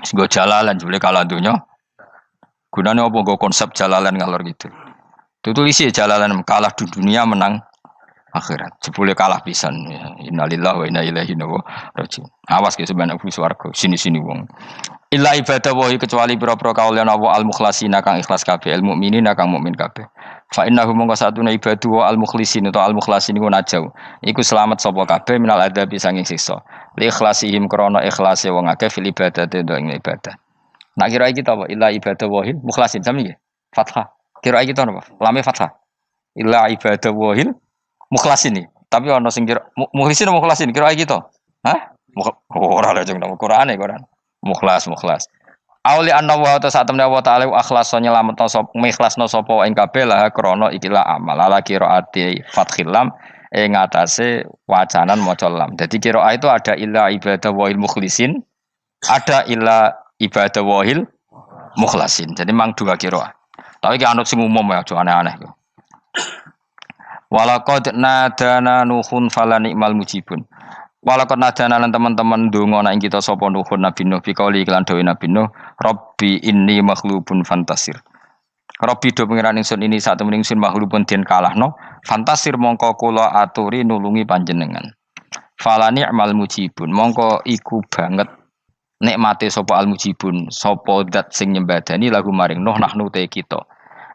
Sego jalalan jebule kalah dunia. Gunane apa nggo konsep jalalan ngalor gitu. Tulis jalalan kalah di dunia menang akhirat. Jebule kalah pisan. Innalillahi wa inna ilaihi raji'un. Awas ke sebenarnya bumi swarga. Sini-sini wong. Illa ibadah wahi kecuali pira-pira kaulian Allah al-mukhlasina kang ikhlas kabeh, al-mukminina kang mukmin kabeh. Fa innahu mongko satune ibadu wa al-mukhlisin utawa al-mukhlasin iku najau. Iku selamat sapa kabeh minal adabi sanging siksa. Li ikhlasihim krana ikhlase wong akeh fil ibadati ing ibadah. Nak kira iki ta apa? Illa ibadah wahi mukhlasin sami nggih. Fathah. Kira iki ta napa? Lame fathah. Illa ibadah wahi mukhlasin iki. Tapi ana sing kira mukhlisin apa mukhlasin? Kira iki to. Hah? Ora lha jeng nang Qur'ane Quran. Mukhlas. Auli anna wa ta satamna wa ta'ala akhlasa nyelametno sapa mikhlasno sapa ing kabeh lah krana ikilah amal ala qiraati fathil lam ing atase wacanan maca lam. Dadi qiraah itu ada illa ibadah wahil mukhlisin, ada illa ibadah wahil mukhlasin. Jadi mang dua qiraah. Tapi ki anut sing umum ya aja aneh-aneh. Walaqad nadana nuhun fala ni'mal mujibun. Walakot nadana lan teman-teman donga nek kita sapa nuhun Nabi Nuh bi kauli iklan dawuh Nabi Nuh, Rabbi inni maghlubun fantasir. Rabbi do pengiran ingsun ini sak temen ingsun maghlubun den kalahno, fantasir mongko kula aturi nulungi panjenengan. Fala ni'mal mujibun, mongko iku banget nikmate sapa al mujibun, sapa zat sing nyembadani lagu maring Nuh nahnu te kita.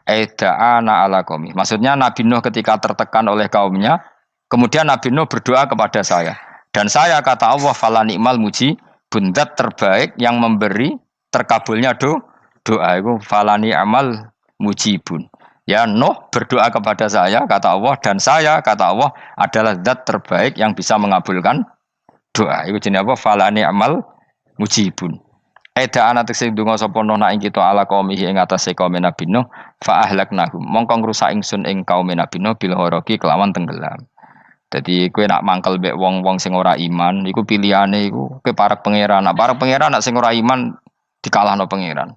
Aida'ana ala qaumi. Maksudnya Nabi Nuh ketika tertekan oleh kaumnya, kemudian Nabi Nuh berdoa kepada saya. Dan saya kata Allah fala ni'mal muji bundat terbaik yang memberi terkabulnya doa itu fala ni'mal mujibun. Ya Nuh berdoa kepada saya kata Allah dan saya kata Allah adalah zat terbaik yang bisa mengabulkan doa. Itu jenenge apa? Fala ni'mal mujibun. Eda ana tekse donga sapa Nuh nak ing kita ala qaumihi ing atase kaum Nabi Nuh fa ahlaknahum. Mongko ngrusak ingsun ing kaum Nabi Nuh bil ghoroqi kelawan tenggelam. Jadi kowe nak mangkel mbek wong-wong sing ora iman, iku pilihane iku kowe parek pangeran. Nak parek pangeran nak sing ora iman dikalahno pangeran.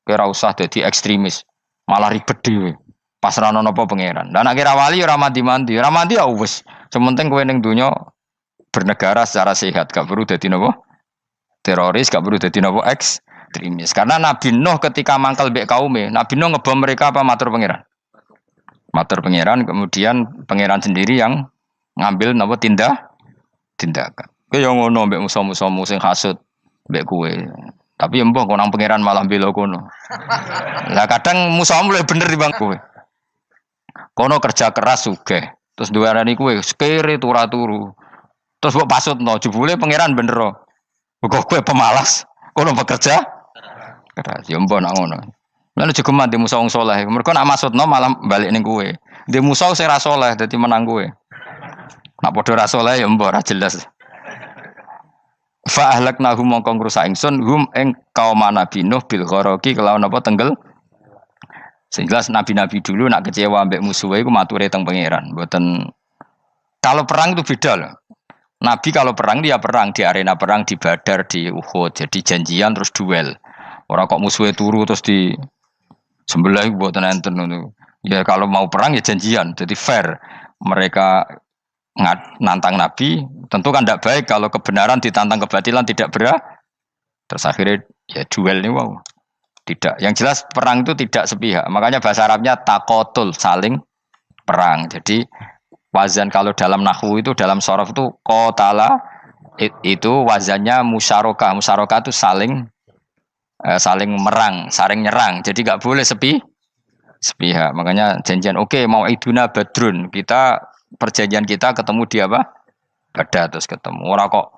Kowe ora usah dadi ekstremis, malah ribet dhewe. Pasrahno napa pangeran. Lah nak kira wali ora mandi-mandi, ora mandi ya wis. Sementing kowe ning donya bernegara secara sehat, gak perlu dadi napa? Teroris, gak perlu dadi napa ekstremis. Karena Nabi Nuh ketika mangkel mbek kaume, Nabi Nuh ngebom mereka apa matur pangeran? Matur pangeran, kemudian pangeran sendiri yang ngambil napa tindakan. Kowe yo ngono mbek musuh-musuhmu sing hasud mbek kowe. Tapi ya mbah konang pangeran malah bela kono. Lah kadang musuhmu luwih bener timbang kowe. Kono kerja keras sugih, terus duwarani kowe kere turu. Terus mbok pasutno jebule pangeran bener. Kok kowe pemalas, kono bekerja keras. Ya mbah nak ngono. Lan jegeman di musuh wong saleh. Mergo nak maksudno malah balik ning kowe. Di musuh sing ra saleh dadi menang kowe. Nak padha ra saleh ya mbok ra jelas. Fa ahlaknahum mongko ngrusak ingsun hum ing kaum Nabi Nuh bil ghoroqi kelawan apa tenggel. Sing jelas nabi-nabi dulu nak kecewa ambek musuhe iku mature teng pangeran. Mboten kalau perang itu beda loh. Nabi kalau perang dia perang di arena perang di Badar di Uhud. Jadi janjian terus duel. Ora kok musuhe turu terus di sembelah mboten enten ngono. Ya kalau mau perang ya janjian. Jadi fair. Mereka nantang Nabi, tentu kan tidak baik kalau kebenaran ditantang kebatilan tidak berat. Terus akhirnya ya duel nih wow. Tidak. Yang jelas perang itu tidak sepihak. Makanya bahasa Arabnya takotul, saling perang. Jadi wazan kalau dalam nahwu itu dalam sorof itu qatala itu wazannya musyarakah. Musyarakah itu saling merang, saling nyerang. Jadi nggak boleh sepihak. Makanya janjian oke, mau iduna badrun kita perjanjian kita ketemu di apa? Badar terus ketemu. Ora kok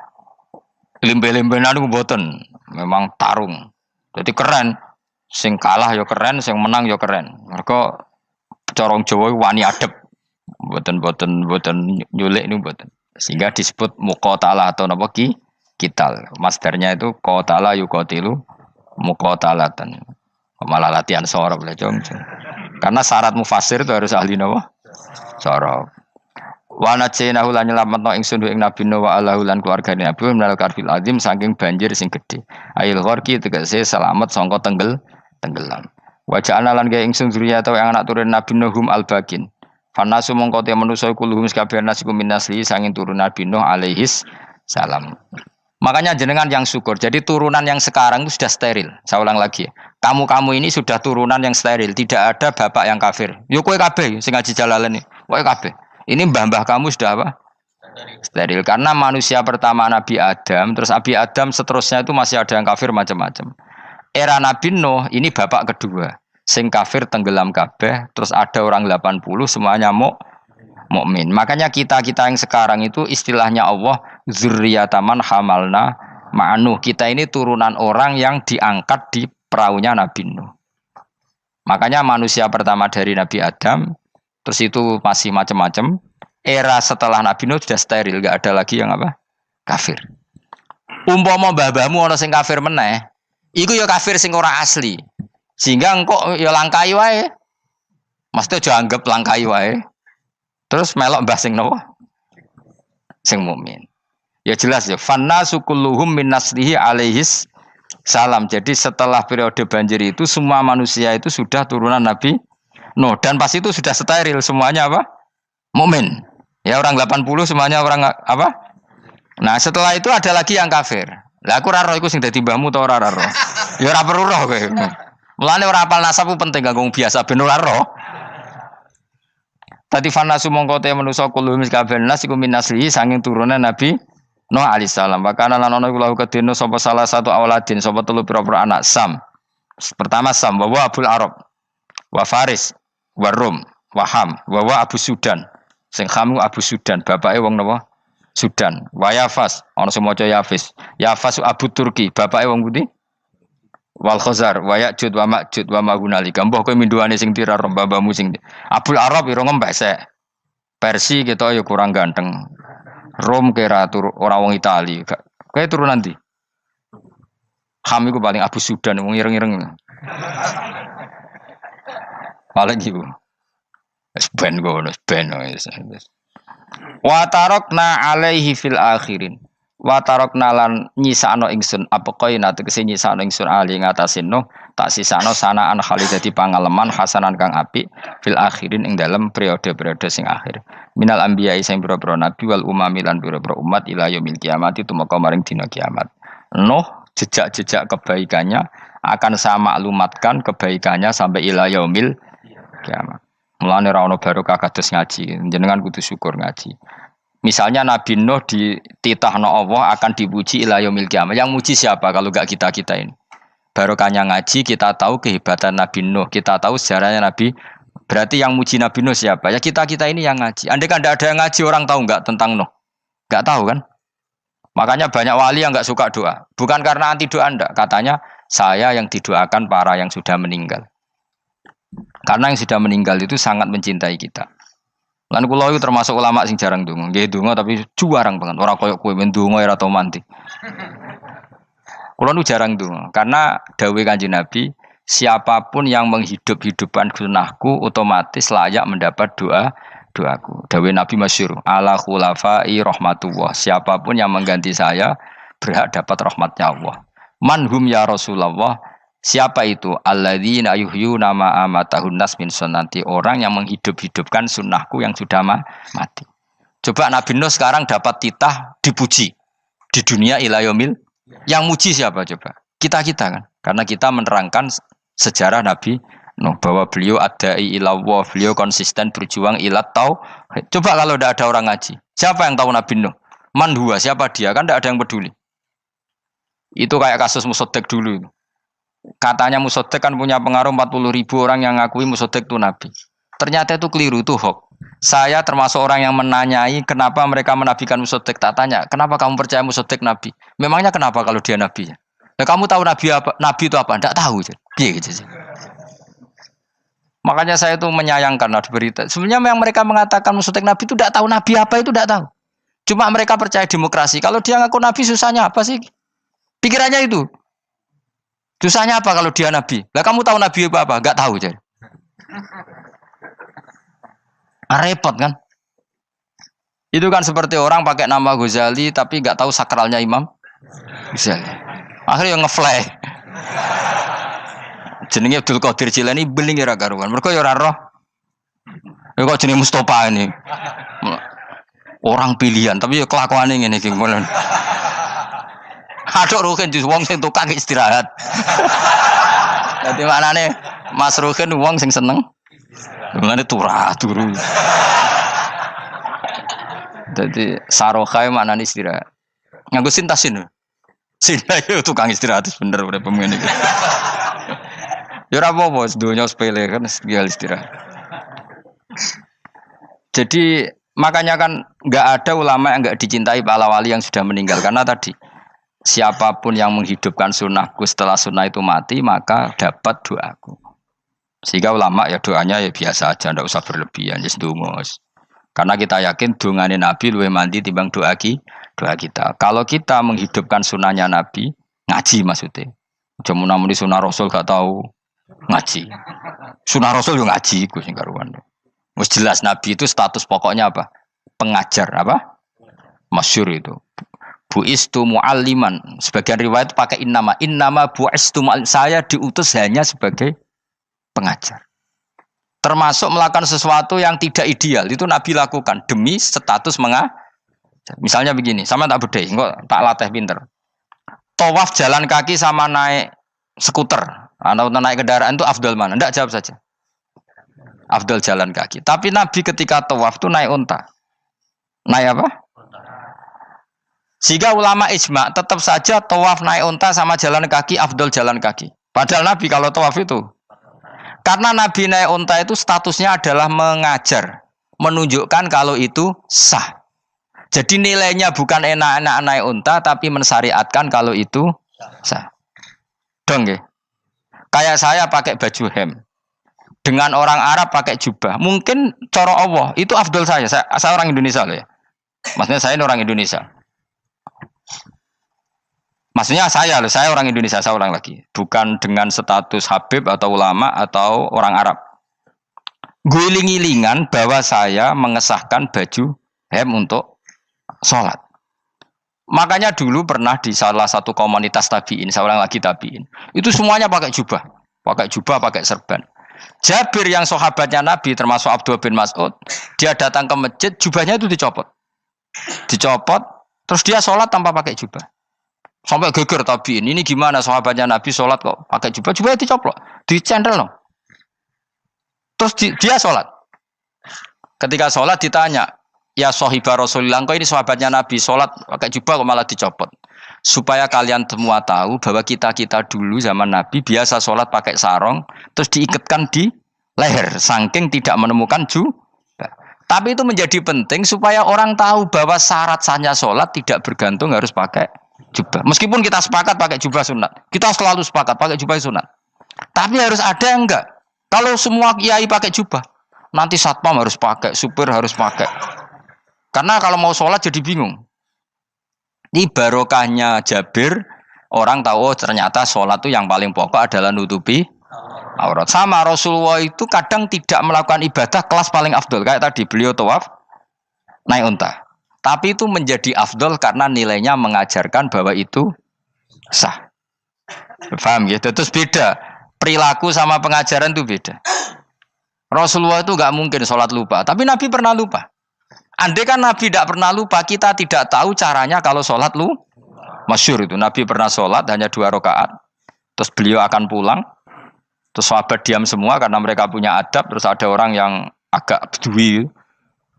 limbe-limbenan niku mboten. Memang tarung. Jadi keren. Sing kalah ya keren, sing menang ya keren. Mergo corong Jawa wani adep. Mboten nyulik niku mboten. Sehingga disebut muqatalah atau napa kital. Masdarnya itu qatala yuqatilu muqatalatan. Malah latihan sorab lah, Karena syarat mufassir itu harus ahli napa? Sorab. Wa najaynahu lan nyelametno ingsun ing Nabi Nuh wa alahu lan keluargane Nabi minal karfil azim saking banjir sing gedhe. Ail gharqi tegese selamat sangka tenggelam. Wa ja'alna lan gawe ingsun zuriyata yang anak turun Nabi Nuhum al-bakin. Fanasu mongko te manusa kulluhum kabeh nasiku minasli sanging turun Nabi Nuh alaihis salam. Makanya jenengan yang syukur. Jadi turunan yang sekarang itu sudah steril. Saya ulang lagi. Kamu ini sudah turunan yang steril. Tidak ada bapak yang kafir. Yo kowe kabeh sing ngaji Jalalain. Kowe kabeh. Ini mbah-mbah kamu sudah apa? Steril. Karena manusia pertama Nabi Adam, terus Nabi Adam seterusnya itu masih ada yang kafir macam-macam. Era Nabi Nuh ini bapak kedua. Sing kafir tenggelam kabeh, terus ada orang 80 semuanya mukmin. Makanya kita yang sekarang itu istilahnya Allah zurriyataman hamalna ma'nuh. Kita ini turunan orang yang diangkat di perahunya Nabi Nuh. Makanya manusia pertama dari Nabi Adam, terus itu masih macam-macam. Era setelah Nabi Nuh sudah steril, enggak ada lagi yang apa? Kafir. Umpama mbah-mbahmu ana sing kafir meneh, iku ya kafir sing ora asli. Sehingga engkau ya langkai wae. Mesti aja anggap langkai wae. Terus melok mbah sing nopo? Sing mukmin. Ya jelas ya. Fannasu kulluhum min naslihi alaihis salam. Jadi setelah periode banjir itu semua manusia itu sudah turunan Nabi Nuh dan pas itu sudah steril semuanya apa? Mukmin. Ya orang 80 semuanya orang apa? Nah, setelah itu ada lagi yang kafir. Lah aku ora roh iku sing dadi mbahmu ta ora roh. Ya ora perlu roh kowe. Mulane ora apal nasab penting kanggo biasa ben ora roh. Tadi fanasu mongko te manusa kulo mis kabeh nas iku minasli sanging turunan Nabi Nuh alaihissalam. Bakana lan ana iku lahu kedene sapa salah satu awaladin sapa telu pira-pira anak Sam. Pertama Sam wa Abul Arab wa Faris wa Rum wa Ham wa Abu Sudan. Sing Ham Abu Sudan, bapake wong napa? Sudan. Wa Yafas ana sing maca Yafis. Yafas Abu Turki, bapake wong pundi? Wal Khazar wa Ya'jud wa Ma'jud wa Mahunalika. Mbah kowe minduane sing tirar babamu sing Abul Arab ira ngembek sek. Persi kita ya kurang ganteng. Rom kira ora wong Itali. Kowe turunan ndi? Ham iku paling Abu Sudan wong ireng-ireng. Paling iku. Wis ben ngono, ben wis. Wa tarakna alaihi fil akhirin. Wa tarakna lan nyisano ingsun apa koina tegese nyisano ingsun ali ngatasin no tak sisano sanaan khali dadi pangaleman hasanan kang apik fil akhirin ing dalem periode-periode sing akhir minal anbiya sing pira-pira nabi wal umami lan pira-pira umat ila yaumil kiamat tumeka maring dina kiamat. Nuh jejak-jejak kebaikannya akan saya maklumatkan kebaikannya sampai ila yaumil kiamat. Mulane ora ono barokah kados ngaji, jenengan kudu syukur ngaji. Misalnya Nabi Nuh dititahno Allah akan dipuji ila yaumil kiamat. Yang muji siapa kalau enggak kita ini? Barokahnya ngaji kita tahu kehebatan Nabi Nuh, kita tahu sejarahnya Nabi. Berarti yang muji Nabi Nuh siapa? Ya kita ini yang ngaji. Andai kan tidak ada yang ngaji orang tahu enggak tentang Nuh? Enggak tahu kan? Makanya banyak wali yang enggak suka doa. Bukan karena anti doa enggak, katanya saya yang didoakan para yang sudah meninggal. Karena yang sudah meninggal itu sangat mencintai kita. Lan kula iku termasuk ulama sing jarang ndonga. Nggih ndonga tapi juarang banget. Ora koyo kowe men ndonga ora tau mandi. Kula nu jarang ndonga karena dawuh Kanjeng Nabi, siapapun yang menghidup-hidupkan sunahku otomatis layak mendapat doaku. Dawuh Nabi masyhur, ala khulafai rahmatullah. Siapapun yang mengganti saya berhak dapat rahmatnya Allah. Manhum ya Rasulullah. Siapa itu? Alladzina yuhyuna ma amatahun nas min sunnati. Orang yang menghidup-hidupkan sunnahku yang sudah mati. Coba Nabi Nuh sekarang dapat titah dipuji di dunia ila yaumil. Yang muji siapa coba? Kita kan. Karena kita menerangkan sejarah Nabi Nuh bahwa beliau adai ila Allah, beliau konsisten berjuang ila tauhid. Coba kalau tidak ada orang ngaji. Siapa yang tahu Nabi Nuh? Man huwa, siapa dia? Kan tidak ada yang peduli. Itu kayak kasus Musaddiq dulu itu. Katanya Musaddiq kan punya pengaruh 40.000 orang yang ngakui Musaddiq itu Nabi. Ternyata itu keliru, itu hoax. Saya termasuk orang yang menanyai kenapa mereka menabikan Musaddiq. Tak tanya, kenapa kamu percaya Musaddiq Nabi? Memangnya kenapa kalau dia Nabi? Nah, kamu tahu Nabi apa? Nabi itu apa? Tidak tahu. Gitu. Makanya saya itu menyayangkan di berita. Sebenarnya yang mereka mengatakan Musaddiq Nabi itu tidak tahu Nabi apa itu tidak tahu. Cuma mereka percaya demokrasi. Kalau dia ngaku Nabi susahnya apa sih? Pikirannya itu. Susahnya apa kalau dia Nabi? Lah kamu tahu Nabi apa? Enggak tahu jadi. Repot kan? Itu kan seperti orang pakai nama Ghazali tapi nggak tahu sakralnya Imam Ghazali. Akhirnya yang ngefly. Jenenge Abdul Qadir Jilani beling ora karuan. Mergo ya ora roh. Ya kok jenenge Mustofa ini. Orang pilihan tapi ya kelakuane ngene iki. Aduk Ruhin di wong sing tukang istirahat. Dadi maknane Mas Ruhin wong sing seneng. Ngene turu. Dadi sarohae maknane istirahat. Nganggo sintasin. Sinta itu tukang istirahat bener udah pemain iki. Ya ora apa-apa, donya sepele kan istirahat. Jadi makanya kan nggak ada ulama yang nggak dicintai para wali yang sudah meninggal karena tadi siapapun yang menghidupkan sunnahku setelah sunnah itu mati maka dapat doaku. Sehingga ulama ya doanya ya biasa aja, ndak usah berlebihan, ya sedungos. Karena kita yakin dongane Nabi luwih mandi timbang doa kita. Kalau kita menghidupkan sunnahnya Nabi, ngaji maksudnya. Jamu namun di sunnah Rasul gak tahu ngaji. Sunnah Rasul yo ngaji iku sing karuan. Wis jelas Nabi itu status pokoknya apa? Pengajar apa? Masyhur itu. Buistu mualliman. Sebagian riwayat pakai innama buistu muallim. Saya diutus hanya sebagai pengajar. Termasuk melakukan sesuatu yang tidak ideal itu Nabi lakukan demi status mengajar. Misalnya begini, sama tak bedai, kok tak latih pinter. Tawaf jalan kaki sama naik skuter atau naik kendaraan itu afdal mana? Ndak, jawab saja. Afdal jalan kaki. Tapi Nabi ketika tawaf itu naik unta. Naik apa? Sehingga ulama ijma tetap saja tawaf naik unta sama jalan kaki afdal jalan kaki. Padahal Nabi kalau tawaf itu karena Nabi naik unta itu statusnya adalah mengajar, menunjukkan kalau itu sah. Jadi nilainya bukan enak-enak naik unta, tapi mensyariatkan kalau itu sah. Dong ya. Kayak saya pakai baju hem, dengan orang Arab pakai jubah. Mungkin cara Allah itu afdol saya orang Indonesia loh ya. Maksudnya saya ini orang Indonesia. Maksudnya saya orang Indonesia, saya ulang lagi. Bukan dengan status Habib atau ulama atau orang Arab. Guling-gilingan bahwa saya mengesahkan baju hem untuk sholat. Makanya dulu pernah di salah satu komunitas tabiin, saya ulang lagi tabiin. Itu semuanya pakai jubah, pakai serban. Jabir yang sahabatnya Nabi termasuk Abdullah bin Mas'ud, dia datang ke masjid, jubahnya itu dicopot, terus dia sholat tanpa pakai jubah. Sampai geger tabiin, ini gimana sahabatnya Nabi sholat kok pakai jubah, jubahnya dicoplok, dicendel loh. Terus dia sholat. Ketika sholat ditanya, ya sahibah Rasulullah, kok ini sahabatnya Nabi sholat pakai jubah kok malah dicopot. Supaya kalian semua tahu bahwa kita dulu zaman Nabi biasa sholat pakai sarong, terus diikatkan di leher, saking tidak menemukan jubah. Tapi itu menjadi penting supaya orang tahu bahwa syarat sahnya sholat tidak bergantung harus pakai jubah. Meskipun kita sepakat pakai jubah sunat, kita selalu sepakat pakai jubah sunat. Tapi harus ada yang enggak. Kalau semua kiai pakai jubah, nanti satpam harus pakai, supir harus pakai. Karena kalau mau sholat jadi bingung. Ini barokahnya Jabir, orang tahu oh, ternyata sholat itu yang paling pokok adalah nutupi aurat. Sama Rasulullah itu kadang tidak melakukan ibadah kelas paling afdol. Kayak tadi beliau tawaf naik unta. Tapi itu menjadi afdol karena nilainya mengajarkan bahwa itu sah. Paham gitu? Terus beda. Perilaku sama pengajaran itu beda. Rasulullah itu gak mungkin sholat lupa. Tapi Nabi pernah lupa. Andai kan Nabi tidak pernah lupa, kita tidak tahu caranya kalau sholat masyhur itu. Nabi pernah sholat hanya 2 rakaat. Terus beliau akan pulang. Terus sahabat diam semua karena mereka punya adab. Terus ada orang yang agak bedui.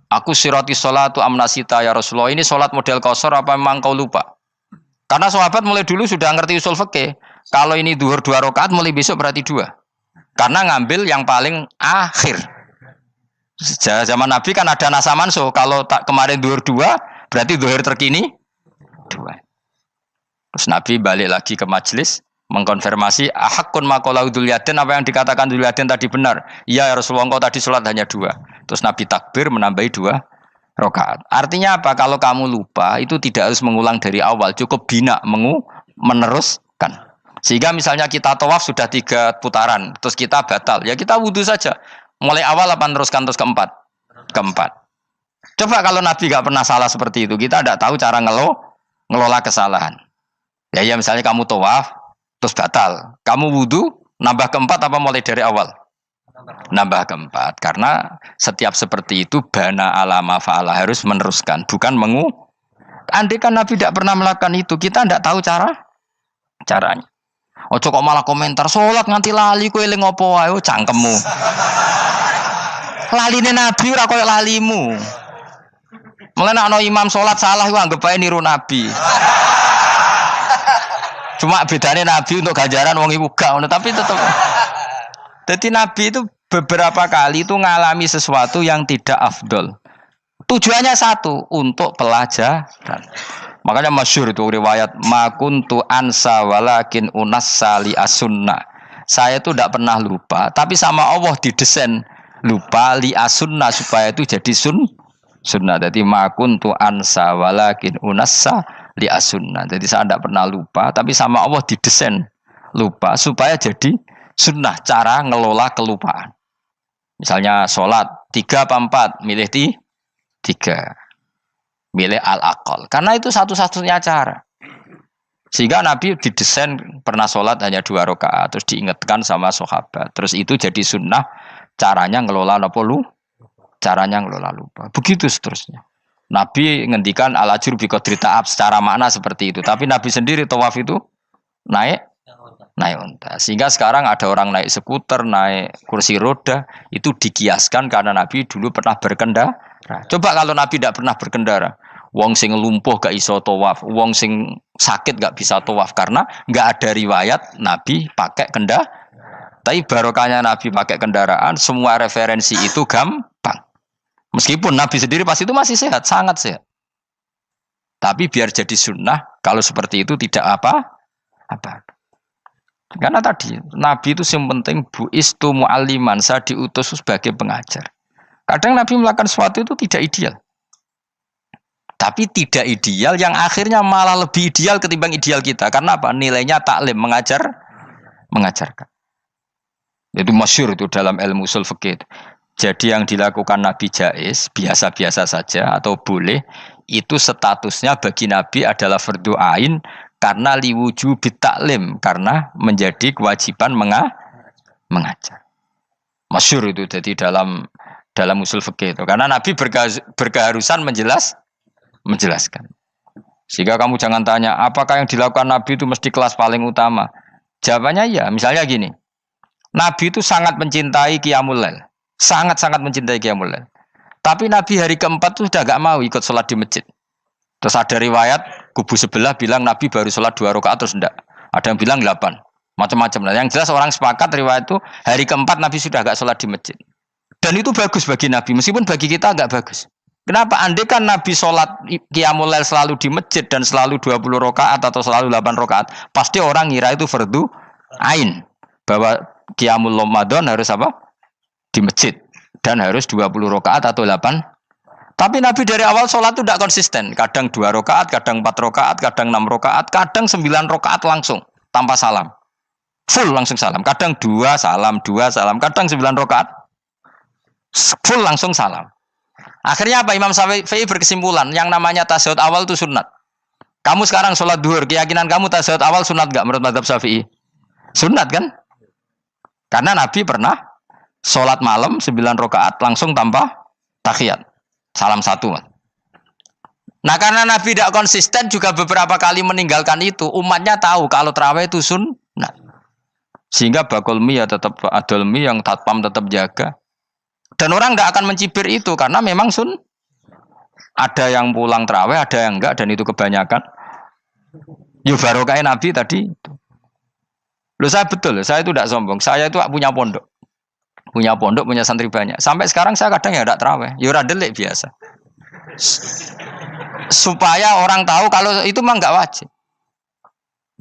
Aku sirati sholatu amnasita ya Rasulullah. Ini sholat model qashar apa memang kau lupa? Karena sahabat mulai dulu sudah ngerti usul fikih. Kalau ini duhur 2 rakaat mulai besok berarti 2. Karena ngambil yang paling akhir. Zaman Nabi kan ada nasa mansuh. Kalau tak kemarin duhur 2 berarti duhur terkini 2. Terus Nabi balik lagi ke majelis mengkonfirmasi ahakun maqalau Dzulyaden, apa yang dikatakan Dzulyaden tadi benar. Iya ya Rasulullah, engkau tadi sholat hanya 2. Terus Nabi takbir menambahi 2 rakaat. Artinya apa? Kalau kamu lupa itu tidak harus mengulang dari awal, cukup bina meneruskan. Sehingga misalnya kita tawaf sudah 3 putaran, terus kita batal, ya kita wudhu saja. Mulai awal apa meneruskan terus keempat? Coba kalau Nabi nggak pernah salah seperti itu, kita tidak tahu cara ngelola kesalahan. Ya misalnya kamu tawaf terus batal, kamu wudu nambah keempat apa mulai dari awal? Nambah keempat, karena setiap seperti itu bana alama faala harus meneruskan, bukan Andai kan Nabi tidak pernah melakukan itu, kita tidak tahu caranya. Ojo kok malah komentar sholat nganti lali kowe eling opo wae cangkemmu. Laline Nabi ora koyo lalimu. Mulane ana imam sholat salah iku anggap ae niru Nabi. Cuma bedanya Nabi untuk ganjaran wong iku gak ngono, tapi tetep. Jadi Nabi itu beberapa kali itu ngalami sesuatu yang tidak afdol. Tujuannya satu, untuk pelajaran. Makanya masyhur itu riwayat makuntu ansa walakin unassa li as-sunnah. Saya itu tidak pernah lupa, tapi sama Allah didesain lupa li as-sunnah supaya itu jadi sunnah. Jadi makuntu ansa walakin unassa li as-sunnah. Jadi saya tidak pernah lupa, tapi sama Allah didesain lupa supaya jadi sunnah, cara ngelola kelupaan. Misalnya sholat 3 apa 4, milih 3, milih al-aqal, karena itu satu-satunya cara. Sehingga Nabi didesain pernah sholat hanya 2 rakaat, terus diingatkan sama sahabat, terus itu jadi sunnah, caranya ngelola caranya ngelola lupa. Begitu seterusnya. Nabi ngendikan al-ajur bi qadri ta'ab, secara makna seperti itu, tapi Nabi sendiri tawaf itu naik unta. Sehingga sekarang ada orang naik skuter, naik kursi roda, itu dikiaskan karena Nabi dulu pernah berkendara. Coba kalau Nabi tidak pernah berkendara, wong sing lumpuh gak iso tawaf, wong sing sakit gak bisa tawaf, karena gak ada riwayat Nabi pakai kendaraan. Tapi barokahnya Nabi pakai kendaraan, semua referensi itu gampang. Meskipun Nabi sendiri pas itu masih sehat, sangat sehat. Tapi biar jadi sunnah, kalau seperti itu tidak apa. Karena tadi Nabi itu yang penting buistu mu'alliman, saya diutus sebagai pengajar. Kadang Nabi melakukan sesuatu itu tidak ideal. Tapi tidak ideal yang akhirnya malah lebih ideal ketimbang ideal kita. Karena apa? Nilainya taklim, mengajarkan. Itu masyhur itu dalam ilmu ushul fikih. Jadi yang dilakukan Nabi jaiz, biasa-biasa saja atau boleh, itu statusnya bagi Nabi adalah fardhu ain karena liwujubit taklim, karena menjadi kewajiban mengajar. Masyhur itu jadi dalam usul fikih itu, karena Nabi berkeharusan menjelaskan. Sehingga kamu jangan tanya apakah yang dilakukan Nabi itu mesti kelas paling utama. Jawabannya ya, misalnya gini, Nabi itu sangat mencintai qiyamul lail, sangat-sangat mencintai qiyamul lail. Tapi Nabi hari keempat itu sudah gak mau ikut sholat di masjid. Terus ada riwayat kubu sebelah bilang Nabi baru sholat 2 rakaat, terus enggak. Ada yang bilang 8, macam-macam. Nah, yang jelas orang sepakat riwayat itu hari keempat Nabi sudah gak sholat di masjid. Dan itu bagus bagi Nabi, meskipun bagi kita agak bagus. Kenapa? Andai kan Nabi sholat qiyamul lail selalu di masjid dan selalu 20 rakaat atau selalu 8 rakaat, pasti orang ngira itu fardhu ain, bahwa qiyamul Ramadan harus apa? Di masjid dan harus 20 rakaat atau 8. Tapi Nabi dari awal sholat itu tidak konsisten, kadang 2 rakaat, kadang 4 rakaat, kadang 6 rakaat, kadang 9 rakaat langsung tanpa salam, full langsung salam, kadang 2 salam, kadang 9 rakaat full langsung salam. Akhirnya apa? Imam Syafi'i berkesimpulan yang namanya tasyahud awal itu sunat. Kamu sekarang sholat duhur, keyakinan kamu tasyahud awal sunat gak menurut mazhab Syafi'i? Sunat kan? Karena Nabi pernah sholat malam 9 rakaat langsung tanpa tahiyat, salam 1. Nah karena Nabi tidak konsisten juga beberapa kali meninggalkan itu, umatnya tahu kalau tarawih itu sunat. Sehingga bakul mie ya tetap adol mie, yang tatpam tetap jaga. Dan orang tidak akan mencibir itu karena memang ada yang pulang tarawih, ada yang enggak, dan itu kebanyakan. Yo barokah Nabi tadi. Loh saya betul, saya itu tidak sombong. Saya itu punya pondok, punya santri banyak. Sampai sekarang saya kadang ya tidak tarawih, yo ora delik biasa. Supaya orang tahu kalau itu mah enggak wajib.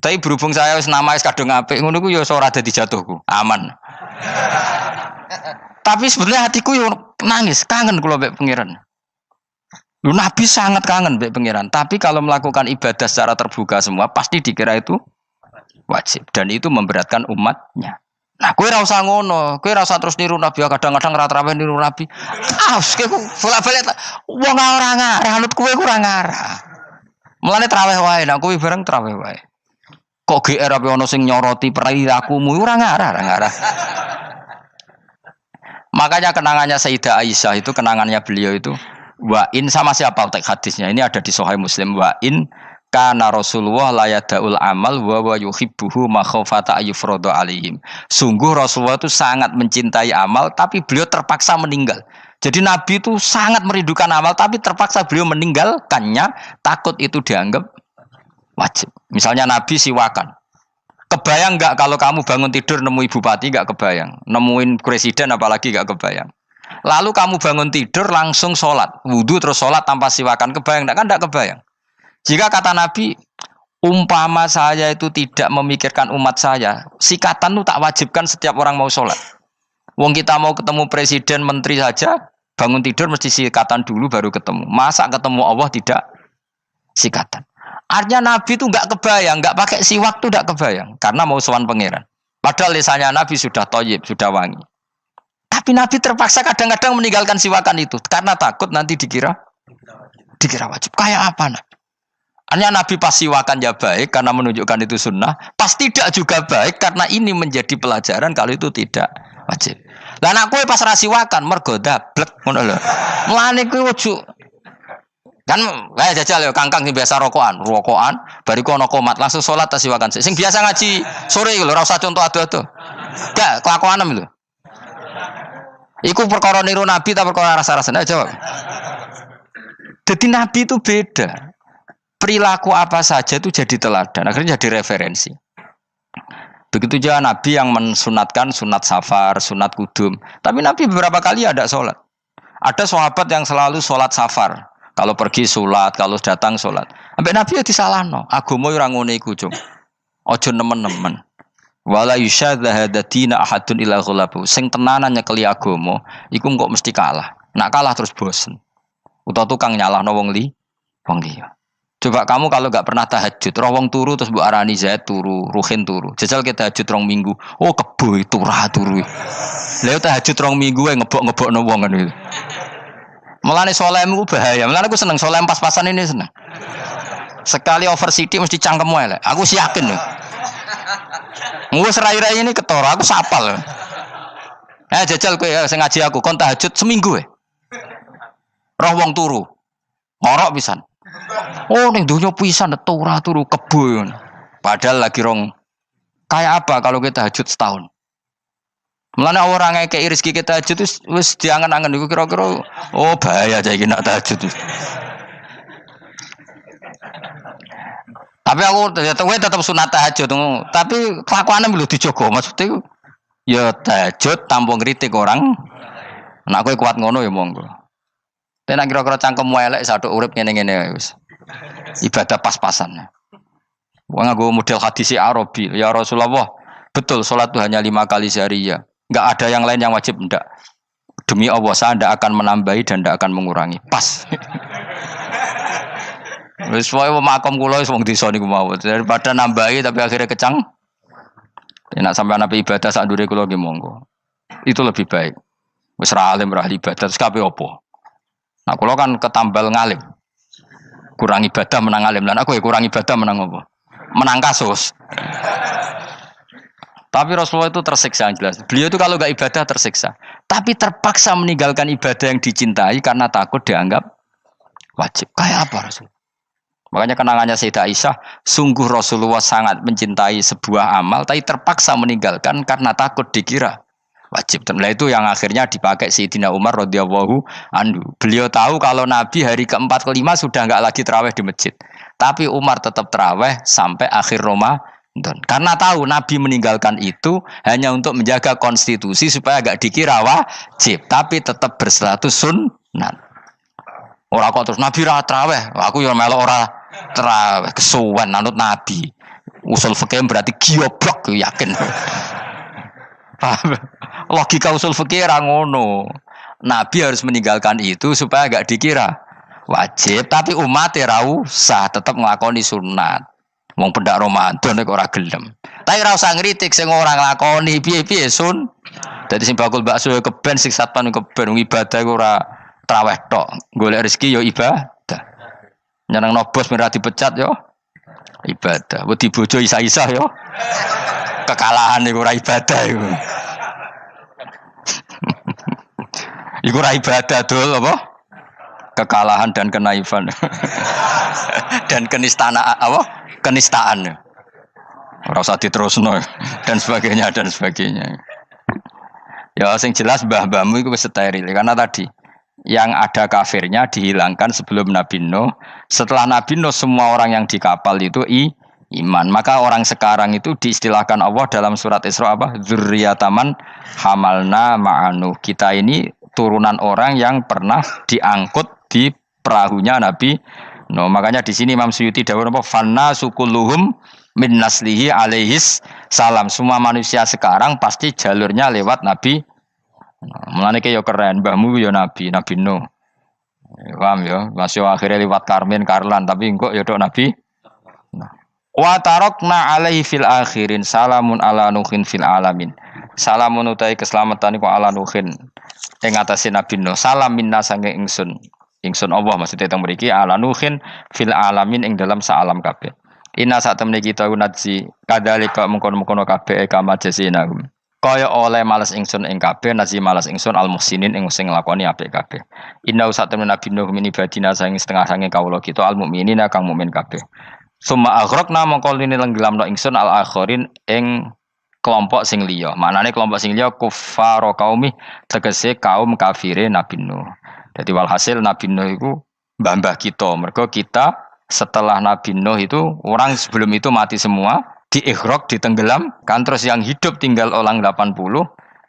Tapi berhubung saya wis nama wis kadung apik, ngono ku yo ora dadi jatuhku, aman. Tapi sebenarnya hatiku yo nangis, kangen kula mbek pangeran. Lu Nabi sangat kangen mbek pangeran, tapi kalau melakukan ibadah secara terbuka semua pasti dikira itu wajib dan itu memberatkan umatnya. Nah, kowe ora usah ngono, kowe ora usah terus niru Nabi, kadang-kadang ra traweh niru Nabi. Kowe bolak-balik wong ora ngarah, anut kowe ora ngarah. Mulane traweh wae, nek kowe bareng traweh wae. Kok GR apa ono sing nyoroti perilakumu ora ngarah, ora ngarah. Makanya kenangannya Sayyidah Aisyah itu kenangannya beliau itu wa in sama siapa teks hadisnya ini ada di Sahih Muslim wa in kana Rasulullah la yadaul amal wa yuhibbuhu makhafata ayufradu alaihim. Sungguh Rasulullah itu sangat mencintai amal tapi beliau terpaksa meninggal. Jadi Nabi itu sangat merindukan amal tapi terpaksa beliau meninggalkannya takut itu dianggap wajib. Misalnya Nabi siwakan. Kebayang nggak kalau kamu bangun tidur nemu bupati nggak kebayang, nemuin presiden apalagi nggak kebayang. Lalu kamu bangun tidur langsung sholat, wudhu terus sholat tanpa siwakan, kebayang nggak kan? Nggak kebayang. Jika kata Nabi, umpama saya itu tidak memikirkan umat saya, sikatan itu tak wajibkan setiap orang mau sholat. Wong kita mau ketemu presiden, menteri saja, bangun tidur mesti sikatan dulu baru ketemu. Masa ketemu Allah tidak sikatan? Artinya Nabi itu nggak kebayang, nggak pakai siwak itu nggak kebayang, karena mau sowan pangeran. Padahal lisannya Nabi sudah thayyib, sudah wangi. Tapi Nabi terpaksa kadang-kadang meninggalkan siwakan itu, karena takut nanti dikira wajib. Kayak apa Nabi? Artinya Nabi pas siwakan ya baik, karena menunjukkan itu sunnah. Pas tidak juga baik, karena ini menjadi pelajaran kalau itu tidak wajib. Lah anak kowe pas ra siwakan mergo dablek ngono lho. Mulane kowe ojo kan kayak jajal ya kangkang sing biasa rokokan, bariku ana komat langsung salat tas siwakan. Sing biasa ngaji sore iku lho ora usah contoh ado-ado. Gak kelakuanem lho. Iku perkara niru Nabi ta perkara rasa-rasane jawab. Jadi Nabi itu beda. Perilaku apa saja itu jadi teladan, akhirnya jadi referensi. Begitu juga Nabi yang mensunatkan sunat safar, sunat kudum. Tapi Nabi beberapa kali ada sholat. Ada sahabat yang selalu sholat safar. Kalau pergi sholat, kalau datang sholat. Sampai Nabi ya disalahno. Agama ora ngene iku, Cung. Aja nemen-nemen. Wala yusyadza hadatina ahadun ila ghalabu. Sing tenanan nyekeli agama, iku kok mesti kalah. Nak kalah terus bosen. Utawa tukang nyalahno wong liya. Coba kamu kalau enggak pernah tahajud, roh wong turu terus mbok arani Zaid turu, Ruhin turu. Jajal kita tahajud rong minggu. Oh kebo turu. Lha tahajud rong minggu wae ngebok-ngebokno wong ngono. Mulane solehmu bahaya. Mulane aku seneng soleh pas-pasan ini seneng. Sekali over city mesti cangkemmu elek. Aku sih yakin lho. Wis rai-rai ini ketara, aku sapal. Jajal kowe sing ngaji aku kon tahajud seminggu roh wong turu. Ngorok pisan. Oh ning donya pisan turu kebo. Padahal lagi rong. Kayak apa kalau kita tahajud setahun? Mulane orang ngekeki rezeki kita tahajud wis diangen-angen iku kira-kira oh bahaya aja iki nak tahajud. Tapi aku tetap sunat tahajud, tapi kelakuannya belum dijogo maksudnya ya tahajud tanpa ngritik orang. Nek kowe kuat ngono ya monggo. Tapi nek kira-kira cangkemmu elek saduk urip ngene-ngene wis. Ibadah pas-pasan. Wong nggo model hadis Arabi, ya Rasulullah, betul salat itu hanya 5 kali sehari ya. Enggak ada yang lain yang wajib, enggak. Demi Allah saya tidak akan menambahi dan tidak akan mengurangi. Pas. Wis wae makom kula wis wong desa niku mawon. Daripada nambahi tapi akhirnya kecang. Nek sampean ape ibadah sak ndure kula nggih monggo. Itu lebih baik. Wis ra alim ra ibadah terus kabeh apa? Nah kula kan ketambal ngalim. Kurang ibadah menang alim. Lan aku ya kurang ibadah menang apa? Menang kasus. Tapi Rasulullah itu tersiksa yang jelas. Beliau itu kalau enggak ibadah tersiksa. Tapi terpaksa meninggalkan ibadah yang dicintai karena takut dianggap wajib. Kayak apa Rasul? Makanya kenangannya Sayyidah Aisyah, sungguh Rasulullah sangat mencintai sebuah amal, tapi terpaksa meninggalkan karena takut dikira wajib. Dan itu yang akhirnya dipakai Sayyidina Umar radhiyallahu anhu. Beliau tahu kalau Nabi hari keempat kelima sudah enggak lagi tarawih di masjid. Tapi Umar tetap tarawih sampai akhir Ramadan. Karena tahu Nabi meninggalkan itu hanya untuk menjaga konstitusi supaya agak dikira wajib, tapi tetap berstatus sunnah. Ora kok terus Nabi ra traweh, aku yo melok ora traweh, kesuwen anut Nabi. Usul fikih berarti gioblok yakin. Logika usul fikih ra ngono. Nabi harus meninggalkan itu supaya agak dikira wajib, tapi umat ra usah tetap nglakoni sunat. Wong pendak Ramadan nek ora gelem. Tapi ora usah ngritik sing ora nglakoni piye-piye sun. Dadi sing bakul bakso yo keben sing satpan keben ibadah iku ora traweh tok. Golek rezeki yo ibadah. Nyenengno bos merah dipecat yo ibadah. Wedi bojo isa-isa yo. Kekalahan iku ora ibadah iku. Iku ora ibadah dul apa? Kekalahan dan kenaifan. Dan kenistaan apa? Kenistaan. Ora usah diterusno dan sebagainya dan sebagainya. Ya sing jelas mbah-mbahmu itu steril karena tadi yang ada kafirnya dihilangkan sebelum Nabi Nuh. Setelah Nabi Nuh semua orang yang di kapal itu iman. Maka orang sekarang itu diistilahkan Allah dalam surat Isra apa? Dzurriyyataman hamalna ma'anu. Kita ini turunan orang yang pernah diangkut di perahunya Nabi Nuh. Makanya di sini Imam Suyuti dawuh apa? Fanna sukulluhum min naslihi alaihis salam. Semua manusia sekarang pasti jalurnya lewat Nabi. Mulane ki yo keren, mbahmu yo Nabi Nuh. Paham ya? Masih akhirnya lewat Karmen Karlan tapi engko yo tok Nabi. Wa tarakna alaihi fil akhirin salamun ala nuhin fil alamin. Salamun utai keselamatan iku ala nuhin ing atase Nabi Nuh. Salam minna sange ingsun. Ingsun Allah maksudnya teng mriki ala nuhin fil alamin ing dalam saalam kabeh. Inna saat temne kita unadzi kadalika mengkono-mengkono kabeh kama jasina. Kaya oleh males ingsun ing kabeh nazi males ingsun al muhsinin ing sing nglakoni apik kabeh. Inna saat temne Nabi Nuh min ibadina sang setengah sange kawula kita al mukminina kang mukmin kabeh. Summa aghraqna mongko lini lenggelamno ingsun al akhirin ing kelompok sing liya. Maknane kelompok sing liya kuffar qaumi tegese kaum kafire Nabi Nuh. Dadi walhasil Nabi Nuh iku mbah-mbah kita. Mergo kita setelah Nabi Nuh itu orang sebelum itu mati semua, diikhraq, ditenggelam, kan terus yang hidup tinggal orang 80,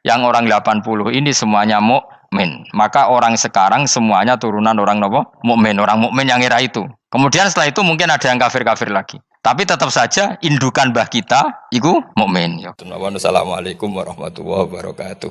yang orang 80 ini semuanya mukmin. Maka orang sekarang semuanya turunan orang apa? Mukmin, orang mukmin yang era itu. Kemudian setelah itu mungkin ada yang kafir-kafir lagi. Tapi tetap saja indukan mbah kita iku mukmin. Assalamualaikum warahmatullahi wabarakatuh.